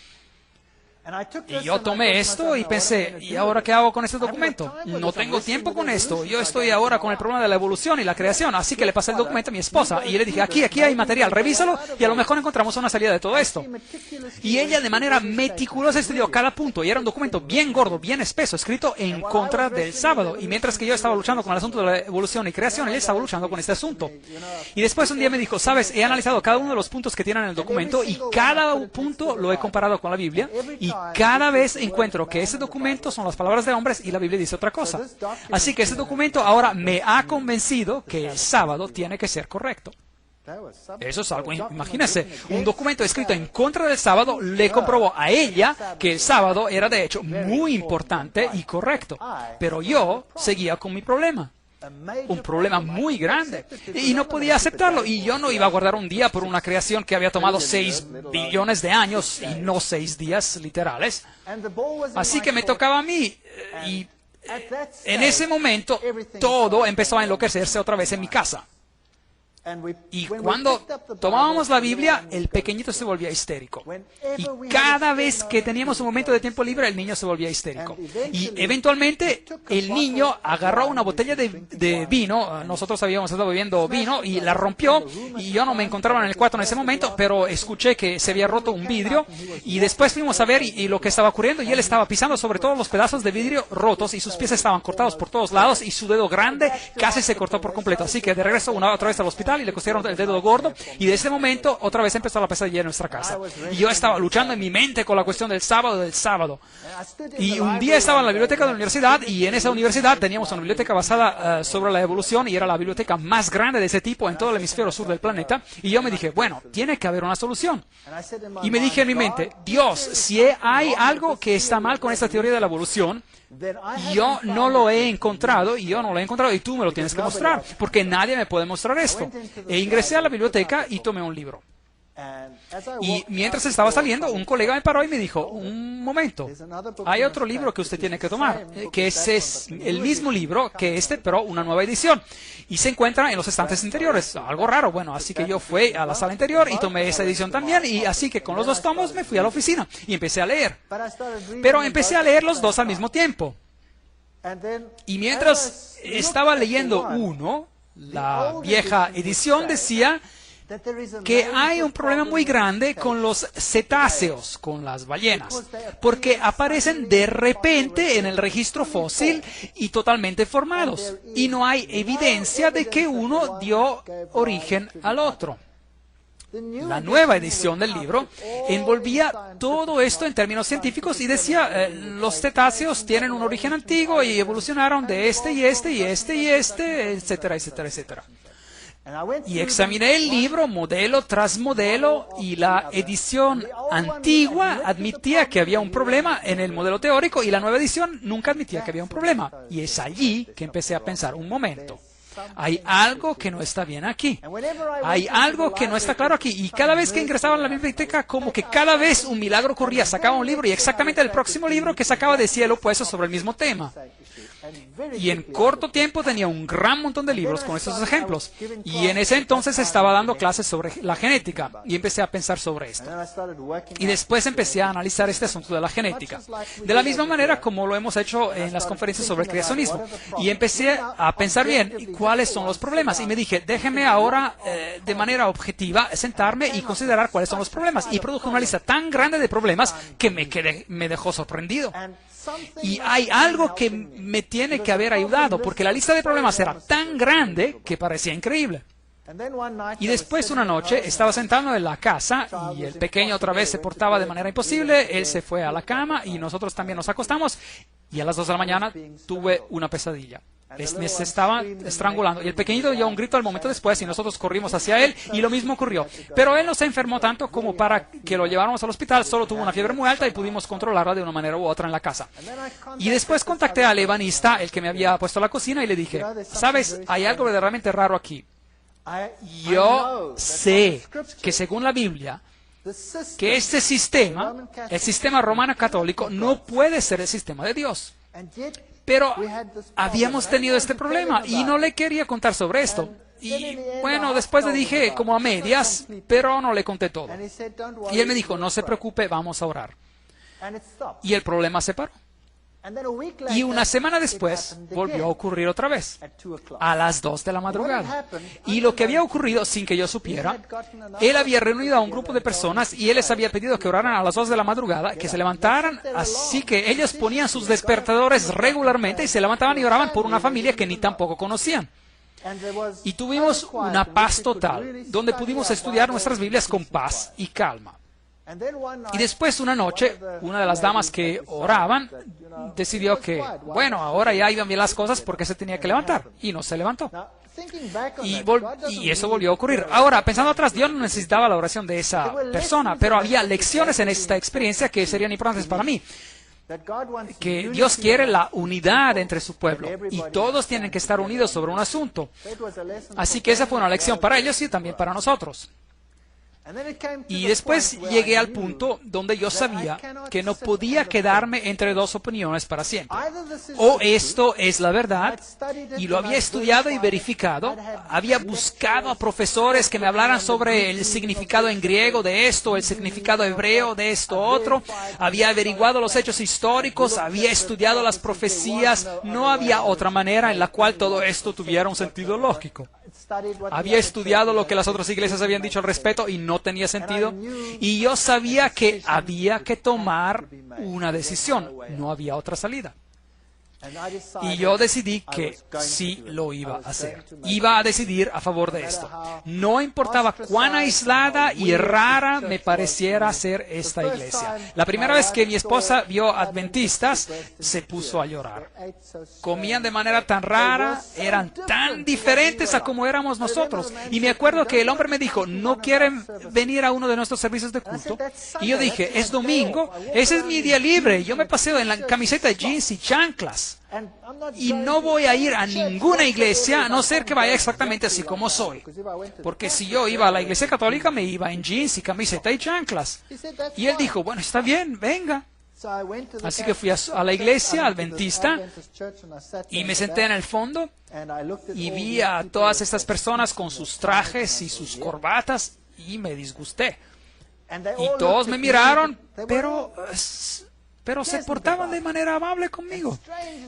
[SPEAKER 1] Y yo tomé esto y pensé, ¿y ahora qué hago con este documento? No tengo tiempo con esto. Yo estoy ahora con el problema de la evolución y la creación. Así que le pasé el documento a mi esposa y le dije, aquí hay material, revísalo y a lo mejor encontramos una salida de todo esto. Y ella de manera meticulosa estudió cada punto y era un documento bien gordo, bien espeso, escrito en contra del sábado. Y mientras que yo estaba luchando con el asunto de la evolución y creación, ella estaba luchando con este asunto. Y después un día me dijo, sabes, he analizado cada uno de los puntos que tienen en el documento y cada punto lo he comparado con la Biblia y cada vez encuentro que ese documento son las palabras de hombres y la Biblia dice otra cosa. Así que ese documento ahora me ha convencido que el sábado tiene que ser correcto. Eso es algo, imagínese, un documento escrito en contra del sábado le comprobó a ella que el sábado era de hecho muy importante y correcto. Pero yo seguía con mi problema. Un problema muy grande. Y no podía aceptarlo. Y yo no iba a guardar un día por una creación que había tomado 6 billones de años y no 6 días literales. Así que me tocaba a mí. Y en ese momento todo empezó a enloquecerse otra vez en mi casa. Y cuando tomábamos la Biblia, el pequeñito se volvía histérico. Y cada vez que teníamos un momento de tiempo libre, el niño se volvía histérico. Y eventualmente el niño agarró una botella de vino. Nosotros habíamos estado bebiendo vino y la rompió. Y yo no me encontraba en el cuarto en ese momento, pero escuché que se había roto un vidrio. Y después fuimos a ver y lo que estaba ocurriendo. Y él estaba pisando sobre todos los pedazos de vidrio rotos y sus pies estaban cortados por todos lados. Y su dedo grande casi se cortó por completo. Así que de regreso otra vez al hospital y le cosieron el dedo gordo, y de ese momento otra vez empezó la pesadilla en nuestra casa. Y yo estaba luchando en mi mente con la cuestión del sábado. Y un día estaba en la biblioteca de la universidad, y en esa universidad teníamos una biblioteca basada sobre la evolución, y era la biblioteca más grande de ese tipo en todo el hemisferio sur del planeta. Y yo me dije, bueno, tiene que haber una solución. Y me dije en mi mente, Dios, si hay algo que está mal con esta teoría de la evolución, yo no lo he encontrado, y tú me lo tienes que mostrar, porque nadie me puede mostrar esto. E ingresé a la biblioteca y tomé un libro. Y mientras estaba saliendo, un colega me paró y me dijo, un momento, hay otro libro que usted tiene que tomar, que es el mismo libro que este, pero una nueva edición. Y se encuentra en los estantes interiores. Algo raro, bueno, así que yo fui a la sala interior y tomé esa edición también. Y así que con los 2 tomos me fui a la oficina y empecé a leer. Pero empecé a leer los 2 al mismo tiempo. Y mientras estaba leyendo uno, la vieja edición decía que hay un problema muy grande con los cetáceos, con las ballenas, porque aparecen de repente en el registro fósil y totalmente formados, y no hay evidencia de que uno dio origen al otro. La nueva edición del libro envolvía todo esto en términos científicos y decía, los cetáceos tienen un origen antiguo y evolucionaron de este y este y este y este, etcétera, etcétera, etcétera. Y examiné el libro modelo tras modelo, y la edición antigua admitía que había un problema en el modelo teórico y la nueva edición nunca admitía que había un problema. Y es allí que empecé a pensar, un momento, hay algo que no está bien aquí. Hay algo que no está claro aquí. Y cada vez que ingresaba en la biblioteca, como que cada vez un milagro ocurría. Sacaba un libro y exactamente el próximo libro que sacaba decía el opuesto sobre el mismo tema. Y en corto tiempo tenía un gran montón de libros con estos ejemplos. Y en ese entonces estaba dando clases sobre la genética y empecé a pensar sobre esto. Y después empecé a analizar este asunto de la genética. De la misma manera como lo hemos hecho en las conferencias sobre el creacionismo. Y empecé a pensar bien cuáles son los problemas. Y me dije, déjeme ahora de manera objetiva sentarme y considerar cuáles son los problemas. Y produjo una lista tan grande de problemas que me dejó sorprendido. Y hay algo que me tiene que haber ayudado, porque la lista de problemas era tan grande que parecía increíble. Y después una noche estaba sentado en la casa y el pequeño otra vez se portaba de manera imposible. Él se fue a la cama y nosotros también nos acostamos, y a las 2 de la mañana tuve una pesadilla. Me estaba estrangulando y el pequeñito dio un grito al momento después y nosotros corrimos hacia él y lo mismo ocurrió. Pero él no se enfermó tanto como para que lo lleváramos al hospital, solo tuvo una fiebre muy alta y pudimos controlarla de una manera u otra en la casa. Y después contacté al ebanista, el que me había puesto la cocina, y le dije, ¿sabes? Hay algo verdaderamente raro aquí. Yo sé que según la Biblia, que este sistema, el sistema romano católico, no puede ser el sistema de Dios. Pero habíamos tenido este problema y no le quería contar sobre esto. Y bueno, después le dije como a medias, pero no le conté todo. Y él me dijo, no se preocupe, vamos a orar. Y el problema se paró. Y una semana después volvió a ocurrir otra vez, a las 2 de la madrugada. Y lo que había ocurrido sin que yo supiera, él había reunido a un grupo de personas y él les había pedido que oraran a las 2 de la madrugada, que se levantaran, así que ellos ponían sus despertadores regularmente y se levantaban y oraban por una familia que ni tampoco conocían. Y tuvimos una paz total, donde pudimos estudiar nuestras Biblias con paz y calma. Y después una noche, una de las damas que oraban decidió que, bueno, ahora ya iban bien las cosas porque se tenía que levantar. Y no se levantó. Y eso volvió a ocurrir. Ahora, pensando atrás, Dios no necesitaba la oración de esa persona, pero había lecciones en esta experiencia que serían importantes para mí. Que Dios quiere la unidad entre su pueblo y todos tienen que estar unidos sobre un asunto. Así que esa fue una lección para ellos y también para nosotros. Y después llegué al punto donde yo sabía que no podía quedarme entre dos opiniones para siempre. O esto es la verdad, y lo había estudiado y verificado, había buscado a profesores que me hablaran sobre el significado en griego de esto, el significado hebreo de esto otro, había averiguado los hechos históricos, había estudiado las profecías, no había otra manera en la cual todo esto tuviera un sentido lógico. Había estudiado lo que las otras iglesias habían dicho al respecto y no tenía sentido. Y yo sabía que había que tomar una decisión. No había otra salida. Y yo decidí que sí lo iba a hacer. Iba a decidir a favor de esto. No importaba cuán aislada y rara me pareciera ser esta iglesia. La primera vez que mi esposa vio adventistas, se puso a llorar. Comían de manera tan rara, eran tan diferentes a como éramos nosotros. Y me acuerdo que el hombre me dijo, ¿no quieren venir a uno de nuestros servicios de culto? Y yo dije, es domingo, ese es mi día libre. Yo me paseo en la camiseta de jeans y chanclas. Y no voy a ir a ninguna iglesia a no ser que vaya exactamente así como soy. Porque si yo iba a la iglesia católica, me iba en jeans y camiseta y chanclas. Y él dijo, bueno, está bien, venga. Así que fui a la iglesia adventista y me senté en el fondo y vi a todas estas personas con sus trajes y sus corbatas y me disgusté. Y todos me miraron, pero se portaban de manera amable conmigo.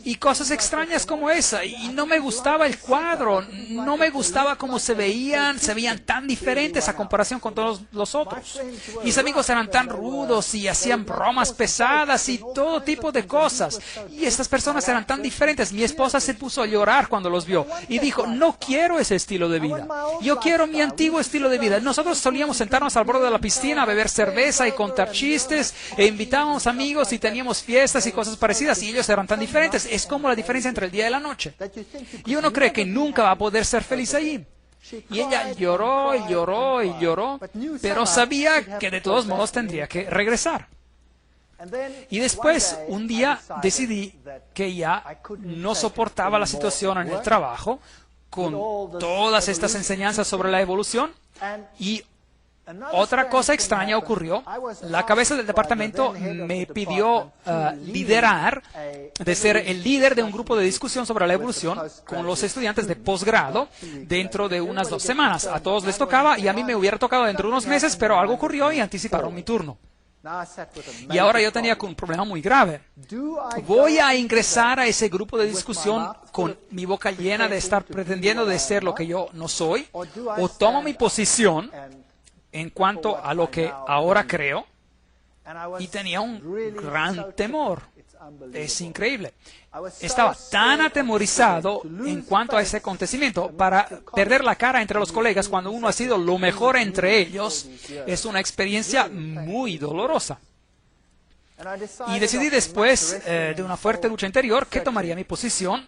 [SPEAKER 1] Y cosas extrañas como esa. Y no me gustaba el cuadro. No me gustaba cómo se veían tan diferentes a comparación con todos los otros. Mis amigos eran tan rudos y hacían bromas pesadas y todo tipo de cosas. Y estas personas eran tan diferentes. Mi esposa se puso a llorar cuando los vio. Y dijo, no quiero ese estilo de vida. Yo quiero mi antiguo estilo de vida. Nosotros solíamos sentarnos al borde de la piscina a beber cerveza y contar chistes. E invitábamos amigos y teníamos fiestas y cosas parecidas, y ellos eran tan diferentes. Es como la diferencia entre el día y la noche. Y uno cree que nunca va a poder ser feliz allí. Y ella lloró y lloró y lloró, pero sabía que de todos modos tendría que regresar. Y después, un día, decidí que ya no soportaba la situación en el trabajo, con todas estas enseñanzas sobre la evolución, y otra cosa extraña ocurrió. La cabeza del departamento me pidió liderar, de ser el líder de un grupo de discusión sobre la evolución con los estudiantes de posgrado dentro de unas 2 semanas. A todos les tocaba y a mí me hubiera tocado dentro de unos meses, pero algo ocurrió y anticiparon mi turno. Y ahora yo tenía un problema muy grave. ¿Voy a ingresar a ese grupo de discusión con mi boca llena de estar pretendiendo de ser lo que yo no soy? ¿O tomo mi posición en cuanto a lo que ahora creo? Y tenía un gran temor. Es increíble. Estaba tan atemorizado en cuanto a ese acontecimiento. Para perder la cara entre los colegas cuando uno ha sido lo mejor entre ellos es una experiencia muy dolorosa. Y decidí después de una fuerte lucha interior que tomaría mi posición,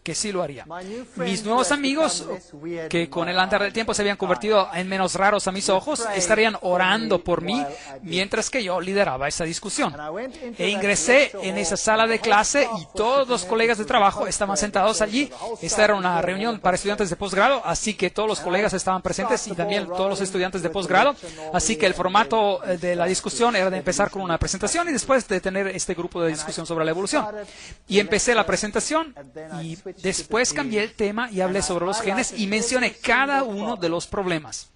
[SPEAKER 1] que sí lo haría. Mis nuevos amigos, que con el andar del tiempo se habían convertido en menos raros a mis ojos, estarían orando por mí mientras que yo lideraba esa discusión. E ingresé en esa sala de clase y todos los colegas de trabajo estaban sentados allí. Esta era una reunión para estudiantes de posgrado, así que todos los colegas estaban presentes y también todos los estudiantes de posgrado. Así que el formato de la discusión era de empezar con una presentación y después de tener este grupo de discusión sobre la evolución. Y empecé la presentación y después cambié el tema y hablé sobre los genes y mencioné cada uno de los problemas.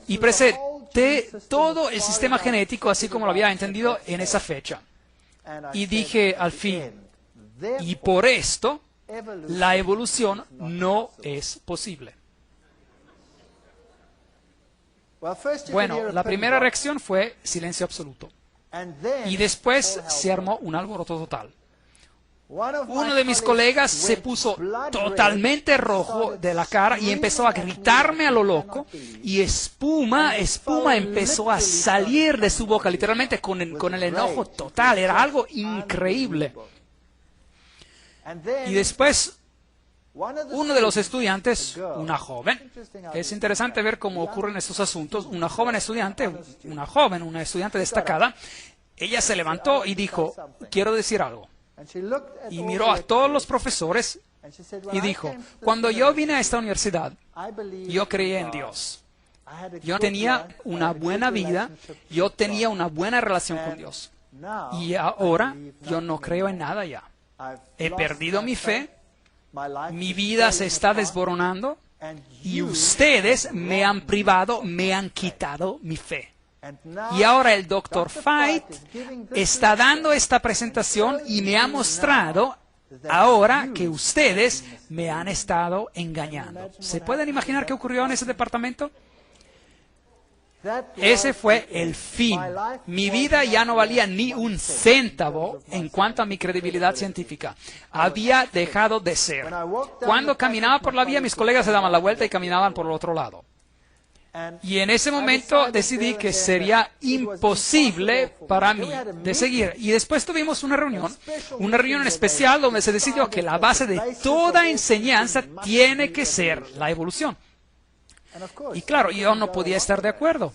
[SPEAKER 1] Y presenté todo el sistema genético así como lo había entendido en esa fecha. Y dije al fin, y por esto, la evolución no es posible. Bueno, la primera reacción fue silencio absoluto. Y después se armó un alboroto total. Uno de mis colegas se puso totalmente rojo de la cara y empezó a gritarme a lo loco, y espuma empezó a salir de su boca, literalmente con el enojo total. Era algo increíble. Y después, uno de los estudiantes, una joven, es interesante ver cómo ocurren estos asuntos, una estudiante destacada, ella se levantó y dijo, quiero decir algo. Y miró a todos los profesores y dijo, cuando yo vine a esta universidad, yo creí en Dios. Yo tenía una buena vida, yo tenía una buena relación con Dios. Y ahora yo no creo en nada ya. He perdido mi fe, mi vida se está desboronando y ustedes me han privado, me han quitado mi fe. Y ahora el Dr. Feit está dando esta presentación y me ha mostrado ahora que ustedes me han estado engañando. ¿Se pueden imaginar qué ocurrió en ese departamento? Ese fue el fin. Mi vida ya no valía ni un céntavo en cuanto a mi credibilidad científica. Había dejado de ser. Cuando caminaba por la vía, mis colegas se daban la vuelta y caminaban por el otro lado. Y en ese momento decidí que sería imposible para mí de seguir. Y después tuvimos una reunión especial donde se decidió que la base de toda enseñanza tiene que ser la evolución. Y claro, yo no podía estar de acuerdo.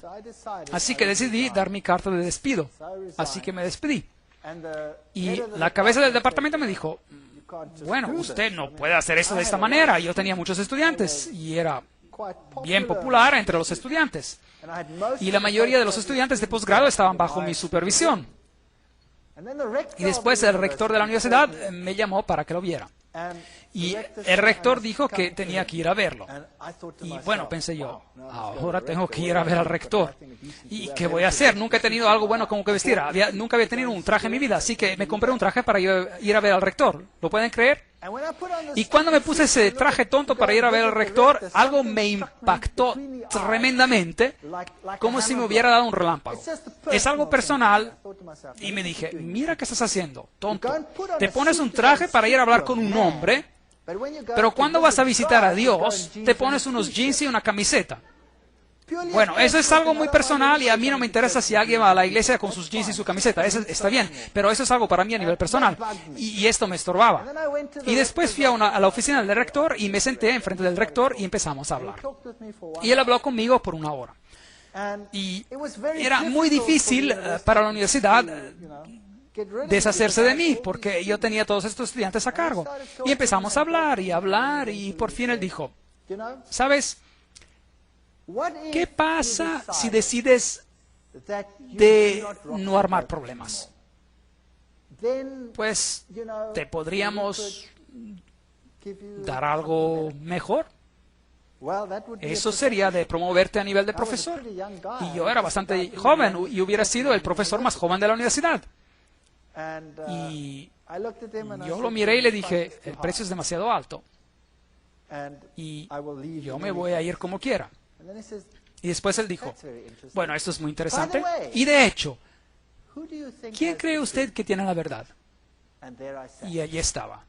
[SPEAKER 1] Así que decidí dar mi carta de despido. Así que me despedí. Y la cabeza del departamento me dijo, bueno, usted no puede hacer eso de esta manera. Yo tenía muchos estudiantes y era bien popular entre los estudiantes. Y la mayoría de los estudiantes de posgrado estaban bajo mi supervisión. Y después el rector de la universidad me llamó para que lo viera. Y el rector dijo que tenía que ir a verlo. Y bueno, pensé yo, ahora tengo que ir a ver al rector. ¿Y qué voy a hacer? Nunca he tenido algo bueno como que vestir. Nunca había tenido un traje en mi vida, así que me compré un traje para ir a ver al rector. ¿Lo pueden creer? Y cuando me puse ese traje tonto para ir a ver al rector, algo me impactó tremendamente, como si me hubiera dado un relámpago. Es algo personal, y me dije, mira qué estás haciendo, tonto. Te pones un traje para ir a hablar con un hombre, pero cuando vas a visitar a Dios, te pones unos jeans y una camiseta. Bueno, eso es algo muy personal y a mí no me interesa si alguien va a la iglesia con sus jeans y su camiseta. Eso está bien, pero eso es algo para mí a nivel personal. Y esto me estorbaba. Y después fui a la oficina del rector y me senté enfrente del rector y empezamos a hablar. Y él habló conmigo por 1 hora. Y era muy difícil para la universidad deshacerse de mí, porque yo tenía todos estos estudiantes a cargo. Y empezamos a hablar y por fin él dijo, ¿sabes? ¿Qué pasa si decides de no armar problemas? Pues te podríamos dar algo mejor. Eso sería de promoverte a nivel de profesor. Y yo era bastante joven y hubiera sido el profesor más joven de la universidad. Y yo lo miré y le dije, el precio es demasiado alto. Y yo me voy a ir como quiera. Y después él dijo, bueno, esto es muy interesante. Y de hecho, ¿quién cree usted que tiene la verdad? Y allí estaba,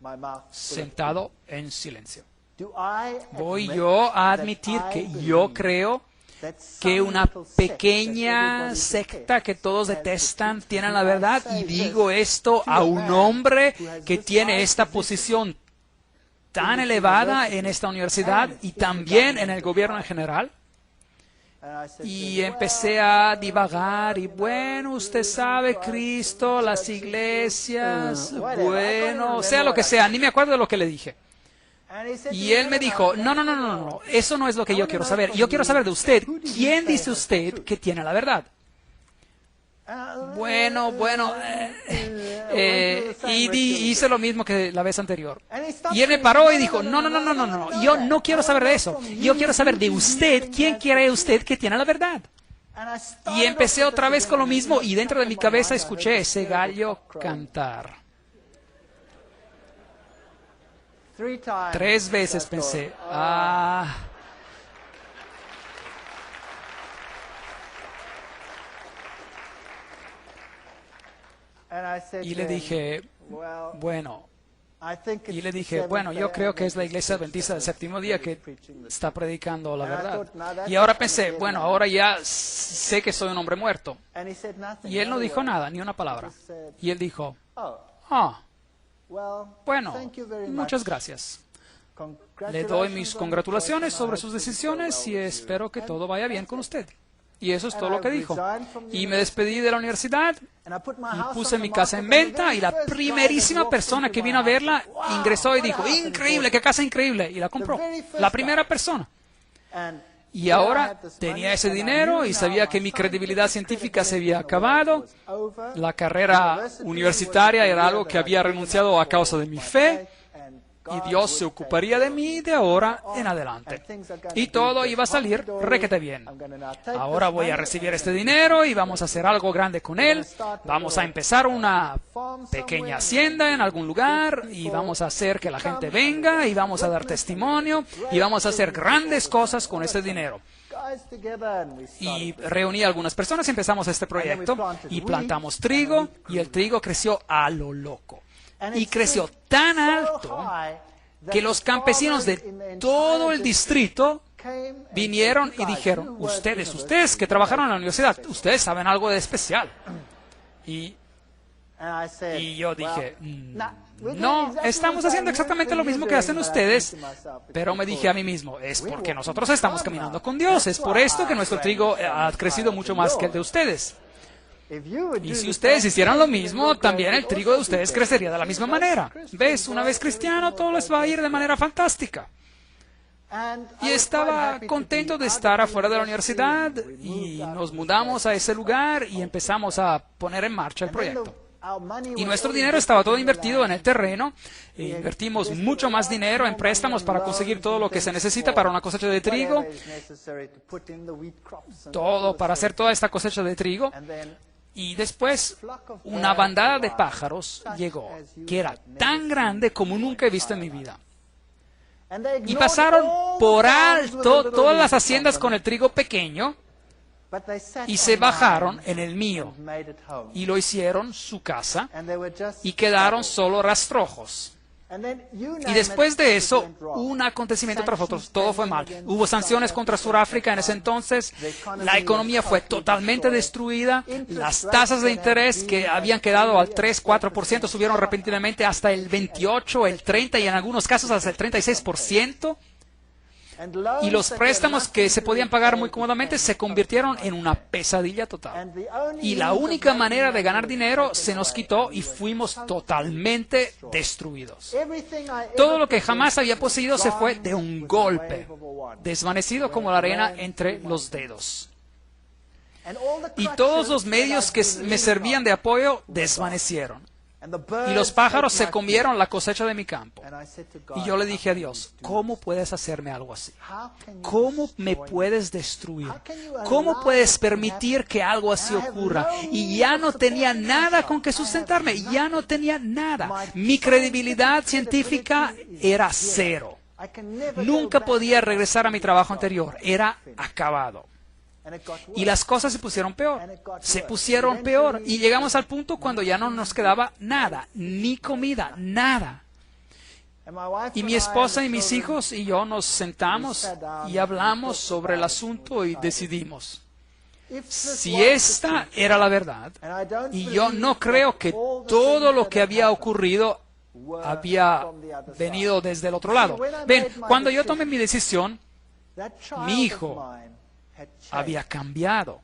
[SPEAKER 1] sentado en silencio. ¿Voy yo a admitir que yo creo que una pequeña secta que todos detestan tiene la verdad? Y digo esto a un hombre que tiene esta posición tan elevada en esta universidad y también en el gobierno en general. Y empecé a divagar y bueno, usted sabe, Cristo, las iglesias, bueno, sea lo que sea, ni me acuerdo de lo que le dije. Y él me dijo, no, eso no es lo que yo quiero saber. Yo quiero saber de usted, ¿quién dice usted que tiene la verdad? Bueno, hice lo mismo que la vez anterior. Y él me paró y dijo, no, yo no quiero saber de eso. Yo quiero saber de usted, ¿quién cree usted que tiene la verdad? Y empecé otra vez con lo mismo y dentro de mi cabeza escuché ese gallo cantar. 3 veces pensé, Y le dije, bueno, Y le dije, bueno, yo creo que es la iglesia adventista del séptimo día que está predicando la verdad. Y ahora pensé, bueno, ahora ya sé que soy un hombre muerto. Y él no dijo nada, ni una palabra. Y él dijo, bueno, muchas gracias. Le doy mis congratulaciones sobre sus decisiones y espero que todo vaya bien con usted. Y eso es todo lo que dijo. Y me despedí de la universidad y puse mi casa en venta y la primerísima persona que vino a verla ingresó y dijo, increíble, qué casa increíble. Y la compró. La primera persona. Y ahora tenía ese dinero y sabía que mi credibilidad científica se había acabado. La carrera universitaria era algo que había renunciado a causa de mi fe. Y Dios se ocuparía de mí de ahora en adelante. Y todo iba a salir requete bien. Ahora voy a recibir este dinero y vamos a hacer algo grande con él. Vamos a empezar una pequeña hacienda en algún lugar y vamos a hacer que la gente venga y vamos a dar testimonio y vamos a hacer grandes cosas con ese dinero. Y reuní a algunas personas y empezamos este proyecto y plantamos trigo y el trigo creció a lo loco. Y creció tan alto que los campesinos de todo el distrito vinieron y dijeron, ustedes que trabajaron en la universidad, ustedes saben algo de especial. Y yo dije, no, estamos haciendo exactamente lo mismo que hacen ustedes, pero me dije a mí mismo, es porque nosotros estamos caminando con Dios, es por esto que nuestro trigo ha crecido mucho más que el de ustedes. Y si ustedes hicieran lo mismo, también el trigo de ustedes crecería de la misma manera. ¿Ves? Una vez cristiano, todo les va a ir de manera fantástica. Y estaba contento de estar afuera de la universidad y nos mudamos a ese lugar y empezamos a poner en marcha el proyecto. Y nuestro dinero estaba todo invertido en el terreno. Invertimos mucho más dinero en préstamos para conseguir todo lo que se necesita para una cosecha de trigo. Todo para hacer toda esta cosecha de trigo. Y después una bandada de pájaros llegó, que era tan grande como nunca he visto en mi vida. Y pasaron por alto todas las haciendas con el trigo pequeño y se bajaron en el mío. Y lo hicieron su casa y quedaron solo rastrojos. Y después de eso, un acontecimiento tras otro, todo fue mal. Hubo sanciones contra Sudáfrica en ese entonces, la economía fue totalmente destruida, las tasas de interés que habían quedado al 3-4% subieron repentinamente hasta el 28%, el 30% y en algunos casos hasta el 36%. Y los préstamos que se podían pagar muy cómodamente se convirtieron en una pesadilla total. Y la única manera de ganar dinero se nos quitó y fuimos totalmente destruidos. Todo lo que jamás había poseído se fue de un golpe, desvanecido como la arena entre los dedos. Y todos los medios que me servían de apoyo desvanecieron. Y los pájaros se comieron la cosecha de mi campo. Y yo le dije a Dios, ¿cómo puedes hacerme algo así? ¿Cómo me puedes destruir? ¿Cómo puedes permitir que algo así ocurra? Y ya no tenía nada con que sustentarme, ya no tenía nada. Mi credibilidad científica era cero. Nunca podía regresar a mi trabajo anterior, era acabado. Y las cosas se pusieron peor, y llegamos al punto cuando ya no nos quedaba nada, ni comida, nada. Y mi esposa y mis hijos y yo nos sentamos y hablamos sobre el asunto y decidimos, si esta era la verdad, y yo no creo que todo lo que había ocurrido había venido desde el otro lado. Ven, cuando yo tomé mi decisión, mi hijo había cambiado.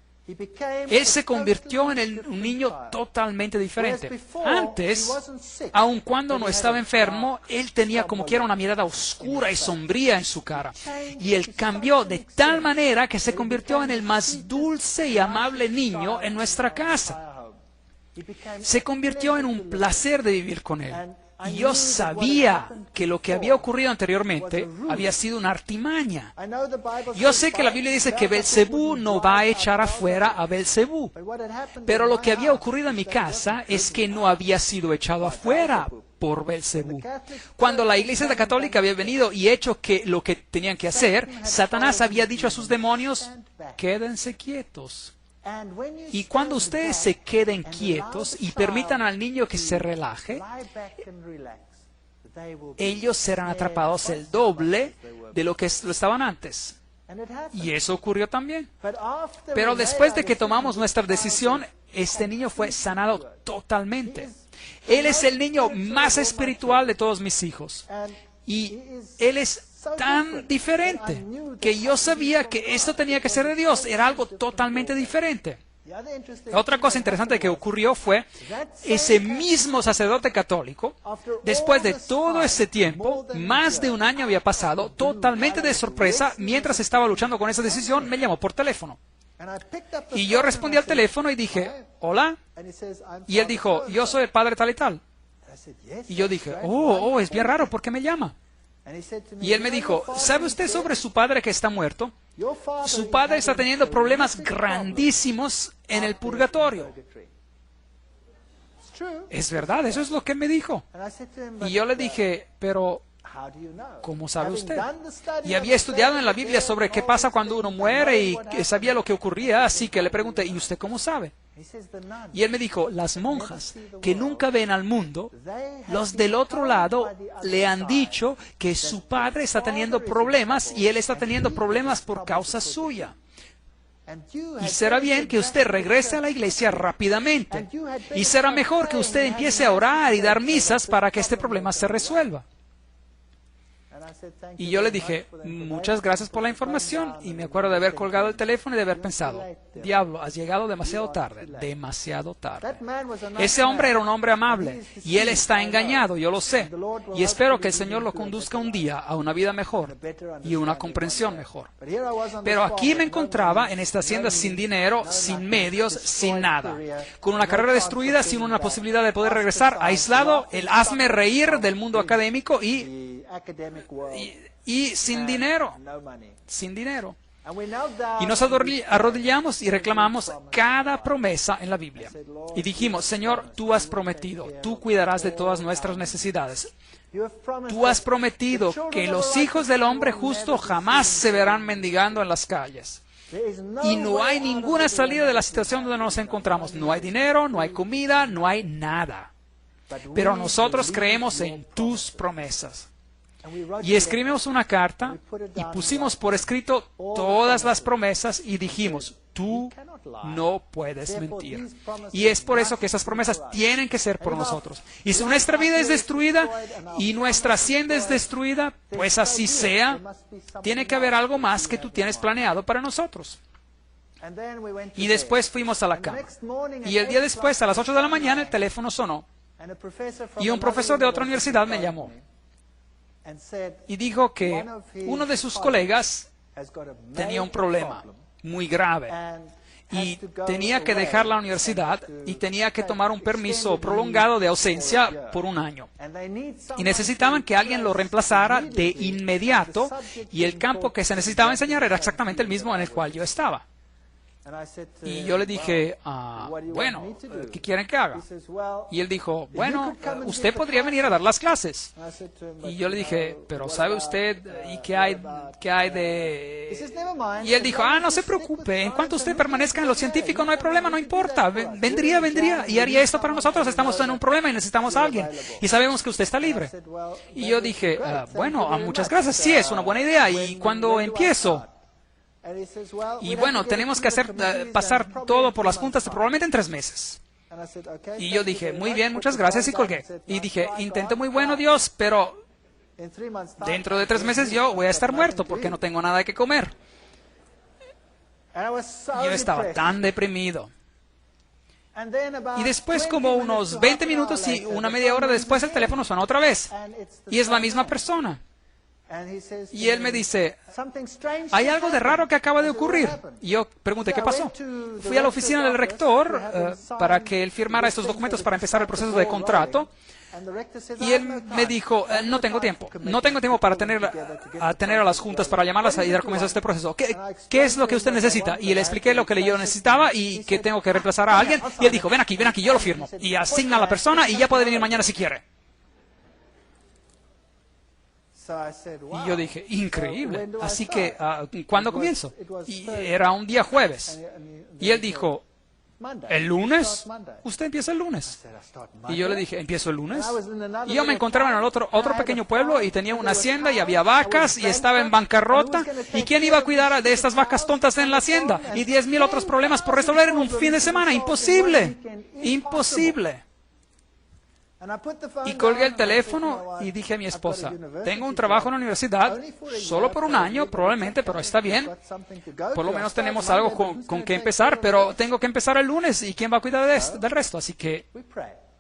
[SPEAKER 1] Él se convirtió en un niño totalmente diferente. Antes, aun cuando no estaba enfermo, él tenía como quiera una mirada oscura y sombría en su cara. Y él cambió de tal manera que se convirtió en el más dulce y amable niño en nuestra casa. Se convirtió en un placer de vivir con él. Y yo sabía que lo que había ocurrido anteriormente había sido una artimaña. Yo sé que la Biblia dice que Belcebú no va a echar afuera a Belcebú. Pero lo que había ocurrido en mi casa es que no había sido echado afuera por Belcebú. Cuando la Iglesia Católica había venido y hecho lo que tenían que hacer, Satanás había dicho a sus demonios, quédense quietos. Y cuando ustedes se queden quietos y permitan al niño que se relaje, ellos serán atrapados el doble de lo que lo estaban antes. Y eso ocurrió también. Pero después de que tomamos nuestra decisión, este niño fue sanado totalmente. Él es el niño más espiritual de todos mis hijos. Y él es tan diferente que yo sabía que esto tenía que ser de Dios. Era algo totalmente diferente. Otra cosa interesante que ocurrió fue ese mismo sacerdote católico, después de todo ese tiempo, más de un año había pasado, totalmente de sorpresa, mientras estaba luchando con esa decisión, me llamó por teléfono. Y yo respondí al teléfono y dije, hola. Y él dijo, yo soy el padre tal y tal. Y yo dije, es bien raro, ¿por qué me llama? Y él me dijo, ¿sabe usted sobre su padre que está muerto? Su padre está teniendo problemas grandísimos en el purgatorio. Es verdad, eso es lo que él me dijo. Y yo le dije, pero ¿cómo sabe usted? Y había estudiado en la Biblia sobre qué pasa cuando uno muere y sabía lo que ocurría, así que le pregunté, ¿y usted cómo sabe? Y él me dijo, las monjas que nunca ven al mundo, los del otro lado le han dicho que su padre está teniendo problemas y él está teniendo problemas por causa suya. Y será bien que usted regrese a la iglesia rápidamente. Y será mejor que usted empiece a orar y dar misas para que este problema se resuelva. Y yo le dije, muchas gracias por la información. Y me acuerdo de haber colgado el teléfono y de haber pensado, diablo, has llegado demasiado tarde, demasiado tarde. Ese hombre era un hombre amable y él está engañado, yo lo sé. Y espero que el Señor lo conduzca un día a una vida mejor y una comprensión mejor. Pero aquí me encontraba en esta hacienda sin dinero, sin medios, sin nada. Con una carrera destruida, sin una posibilidad de poder regresar, aislado, el hazme reír del mundo académico y sin dinero, sin dinero. Y nos arrodillamos y reclamamos cada promesa en la Biblia. Y dijimos, Señor, tú has prometido, tú cuidarás de todas nuestras necesidades. Tú has prometido que los hijos del hombre justo jamás se verán mendigando en las calles. Y no hay ninguna salida de la situación donde nos encontramos. No hay dinero, no hay comida, no hay nada. Pero nosotros creemos en tus promesas. Y escribimos una carta y pusimos por escrito todas las promesas y dijimos, tú no puedes mentir. Y es por eso que esas promesas tienen que ser por nosotros. Y si nuestra vida es destruida y nuestra hacienda es destruida, pues así sea, tiene que haber algo más que tú tienes planeado para nosotros. Y después fuimos a la cama. Y el día después, a las 8 de la mañana, el teléfono sonó. Y un profesor de otra universidad me llamó. Y dijo que uno de sus colegas tenía un problema muy grave y tenía que dejar la universidad y tenía que tomar un permiso prolongado de ausencia por un año. Y necesitaban que alguien lo reemplazara de inmediato y el campo que se necesitaba enseñar era exactamente el mismo en el cual yo estaba. Y yo le dije, bueno, ¿qué quieren que haga? Y él dijo, bueno, usted podría venir a dar las clases. Y yo le dije, pero ¿sabe usted y qué hay de...? Y él dijo, no se preocupe, en cuanto usted permanezca en lo científico no hay problema, no importa, vendría y haría esto para nosotros, estamos en un problema y necesitamos a alguien. Y sabemos que usted está libre. Y yo dije, bueno, muchas gracias, sí, es una buena idea. ¿Y cuándo empiezo? Y bueno, tenemos que pasar todo por las puntas probablemente en 3 meses. Y yo dije, muy bien, muchas gracias, y colgué. Y dije, intento muy bueno, Dios, pero dentro de 3 meses yo voy a estar muerto porque no tengo nada que comer. Yo estaba tan deprimido. Y después, como unos 20 minutos y una media hora después, el teléfono suena otra vez. Y es la misma persona. Y él me dice, hay algo de raro que acaba de ocurrir. Y yo pregunté, ¿qué pasó? Fui a la oficina del rector para que él firmara estos documentos para empezar el proceso de contrato. Y él me dijo, no tengo tiempo. No tengo tiempo para tener a las juntas, para llamarlas y dar comienzo a este proceso. ¿Qué es lo que usted necesita? Y le expliqué lo que yo necesitaba y que tengo que reemplazar a alguien. Y él dijo, ven aquí, yo lo firmo. Y asigna a la persona y ya puede venir mañana si quiere. Y yo dije, increíble. Así que, ¿cuándo comienzo? Y era un día jueves. Y él dijo, ¿El lunes? Usted empieza el lunes. Y yo le dije, ¿empiezo el lunes? Y yo me encontraba en el otro pequeño pueblo y tenía una hacienda y había vacas y estaba en bancarrota. ¿Y quién iba a cuidar de estas vacas tontas en la hacienda? Y 10,000 otros problemas por resolver en un fin de semana. Imposible. Imposible. Y colgué el teléfono y dije a mi esposa, tengo un trabajo en la universidad, solo por un año probablemente, pero está bien. Por lo menos tenemos algo con que empezar, pero tengo que empezar el lunes y ¿quién va a cuidar del resto? Así que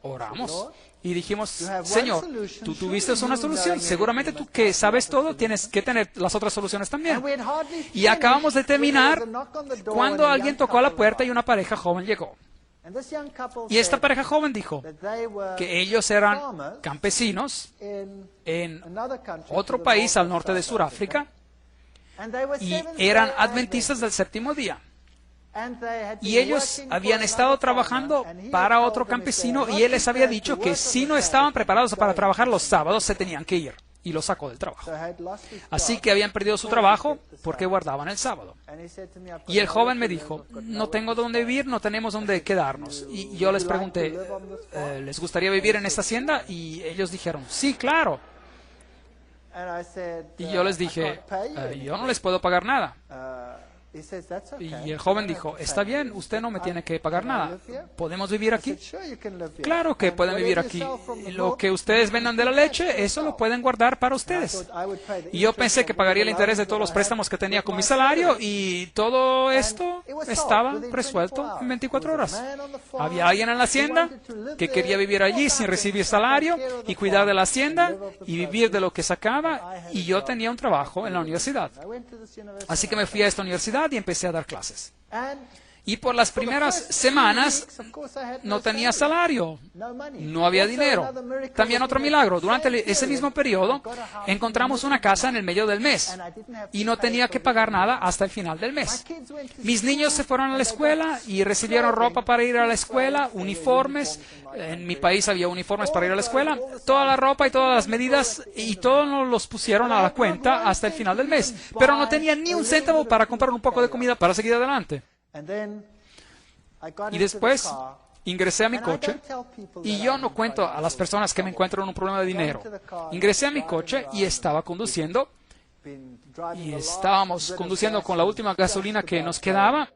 [SPEAKER 1] oramos y dijimos, Señor, tú tuviste una solución, seguramente tú que sabes todo tienes que tener las otras soluciones también. Y acabamos de terminar cuando alguien tocó a la puerta y una pareja joven llegó. Y esta pareja joven dijo que ellos eran campesinos en otro país al norte de Sudáfrica y eran adventistas del séptimo día. Y ellos habían estado trabajando para otro campesino y él les había dicho que si no estaban preparados para trabajar los sábados se tenían que ir. Y lo sacó del trabajo. Así que habían perdido su trabajo porque guardaban el sábado. Y el joven me dijo, no tengo dónde vivir, no tenemos dónde quedarnos. Y yo les pregunté, ¿les gustaría vivir en esta hacienda? Y ellos dijeron, sí, claro. Y yo les dije, yo no les puedo pagar nada. Y el joven dijo, está bien, usted no me tiene que pagar nada. ¿Podemos vivir aquí? Claro que pueden vivir aquí. Lo que ustedes vendan de la leche, eso lo pueden guardar para ustedes. Y yo pensé que pagaría el interés de todos los préstamos que tenía con mi salario y todo esto estaba resuelto en 24 horas. Había alguien en la hacienda que quería vivir allí sin recibir salario y cuidar de la hacienda y vivir de lo que sacaba, y yo tenía un trabajo en la universidad. Así que me fui a esta universidad y empecé a dar clases. Y por las primeras semanas no tenía salario, no había dinero. También otro milagro, durante ese mismo periodo encontramos una casa en el medio del mes y no tenía que pagar nada hasta el final del mes. Mis niños se fueron a la escuela y recibieron ropa para ir a la escuela, uniformes. En mi país había uniformes para ir a la escuela, toda la ropa y todas las medidas, y todos nos los pusieron a la cuenta hasta el final del mes. Pero no tenía ni un céntavo para comprar un poco de comida para seguir adelante. Y después ingresé a mi coche, y yo no cuento a las personas que me encuentro en un problema de dinero. Ingresé a mi coche y estaba conduciendo, y estábamos conduciendo con la última gasolina que nos quedaba,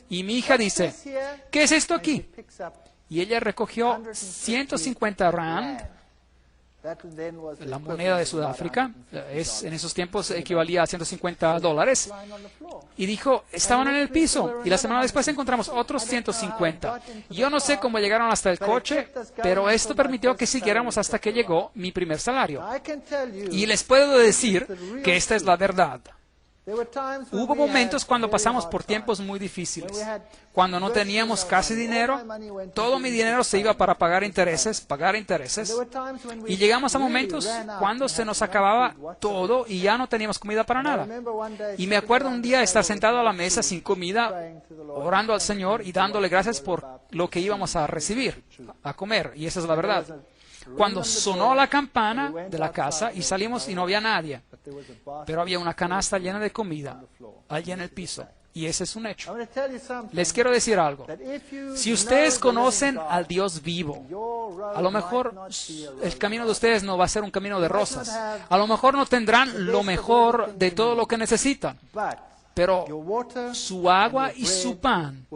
[SPEAKER 1] y mi hija dice, ¿qué es esto aquí? Y ella recogió 150 rand, la moneda de Sudáfrica, en esos tiempos equivalía a $150, y dijo, estaban en el piso, y la semana después encontramos otros 150. Yo no sé cómo llegaron hasta el coche, pero esto permitió que siguiéramos hasta que llegó mi primer salario. Y les puedo decir que esta es la verdad. Hubo momentos cuando pasamos por tiempos muy difíciles, cuando no teníamos casi dinero, todo mi dinero se iba para pagar intereses, y llegamos a momentos cuando se nos acababa todo y ya no teníamos comida para nada. Y me acuerdo un día estar sentado a la mesa sin comida, orando al Señor y dándole gracias por lo que íbamos a recibir, a comer, y esa es la verdad. Cuando sonó la campana de la casa y salimos y no había nadie, pero había una canasta llena de comida allí en el piso, y ese es un hecho. Les quiero decir algo. Si ustedes conocen al Dios vivo, a lo mejor el camino de ustedes no va a ser un camino de rosas. A lo mejor no tendrán lo mejor de todo lo que necesitan, pero su agua y su pan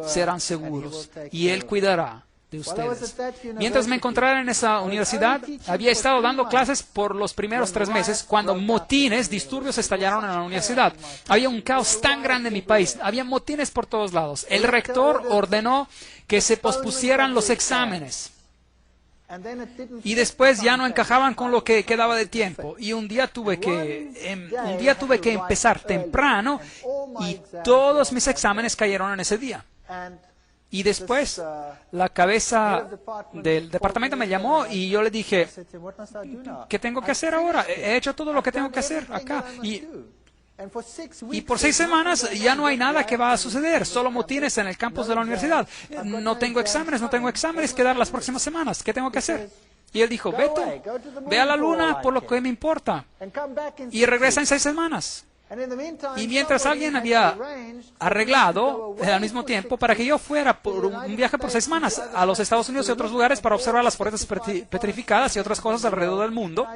[SPEAKER 1] serán seguros, y Él cuidará de ustedes. Mientras me encontraba en esa universidad, había estado dando clases por los primeros 3 meses cuando motines, disturbios estallaron en la universidad. Había un caos tan grande en mi país, había motines por todos lados. El rector ordenó que se pospusieran los exámenes. Y después ya no encajaban con lo que quedaba de tiempo. Y un día tuve que empezar temprano y todos mis exámenes cayeron en ese día. Y después la cabeza del departamento me llamó y yo le dije, ¿qué tengo que hacer ahora? He hecho todo lo que tengo que hacer acá. Y por 6 semanas ya no hay nada que va a suceder, solo motines en el campus de la universidad. No tengo exámenes que dar las próximas semanas. ¿Qué tengo que hacer? Y él dijo, ve a la luna por lo que me importa y regresa en 6 semanas. Y mientras alguien había arreglado al mismo tiempo para que yo fuera por un viaje por 6 semanas a los Estados Unidos y otros lugares para observar las foretas petrificadas y otras cosas alrededor del mundo.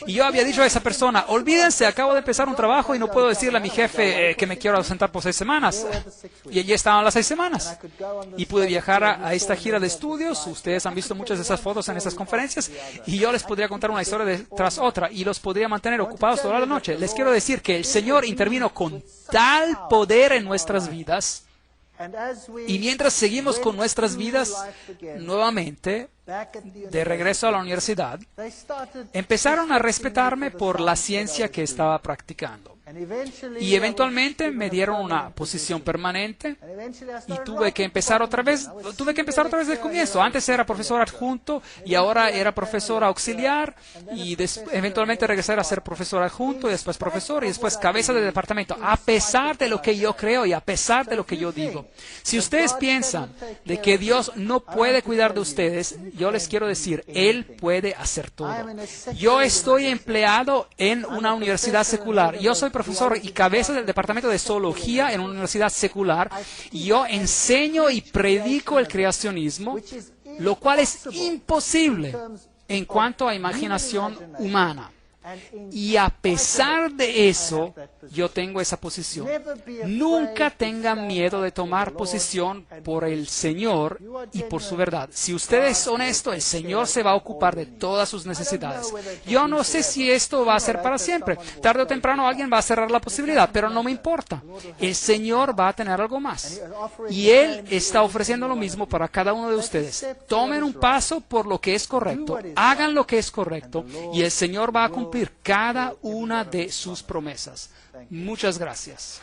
[SPEAKER 1] Y yo había dicho a esa persona, olvídense, acabo de empezar un trabajo y no puedo decirle a mi jefe que me quiero ausentar por 6 semanas. Y allí estaban las 6 semanas. Y pude viajar a esta gira de estudios. Ustedes han visto muchas de esas fotos en esas conferencias. Y yo les podría contar una historia tras otra y los podría mantener ocupados toda la noche. Les quiero decir que el Señor intervino con tal poder en nuestras vidas, y mientras seguimos con nuestras vidas nuevamente, de regreso a la universidad, empezaron a respetarme por la ciencia que estaba practicando. Y eventualmente me dieron una posición permanente y tuve que empezar otra vez del comienzo. Antes era profesor adjunto y ahora era profesor auxiliar y eventualmente regresé a ser profesor adjunto y después profesor y después cabeza de departamento, a pesar de lo que yo creo y a pesar de lo que yo digo. Si ustedes piensan de que Dios no puede cuidar de ustedes, yo les quiero decir, Él puede hacer todo. Yo estoy empleado en una universidad secular. Yo soy profesor y cabeza del departamento de zoología en una universidad secular. Y yo enseño y predico el creacionismo, lo cual es imposible en cuanto a imaginación humana. Y a pesar de eso, yo tengo esa posición. Nunca tengan miedo de tomar posición por el Señor y por su verdad. Si usted es honesto, el Señor se va a ocupar de todas sus necesidades. Yo no sé si esto va a ser para siempre. Tarde o temprano alguien va a cerrar la posibilidad, pero no me importa. El Señor va a tener algo más. Y Él está ofreciendo lo mismo para cada uno de ustedes. Tomen un paso por lo que es correcto. Hagan lo que es correcto. Y el Señor va a cumplir cada una de sus promesas. Muchas gracias.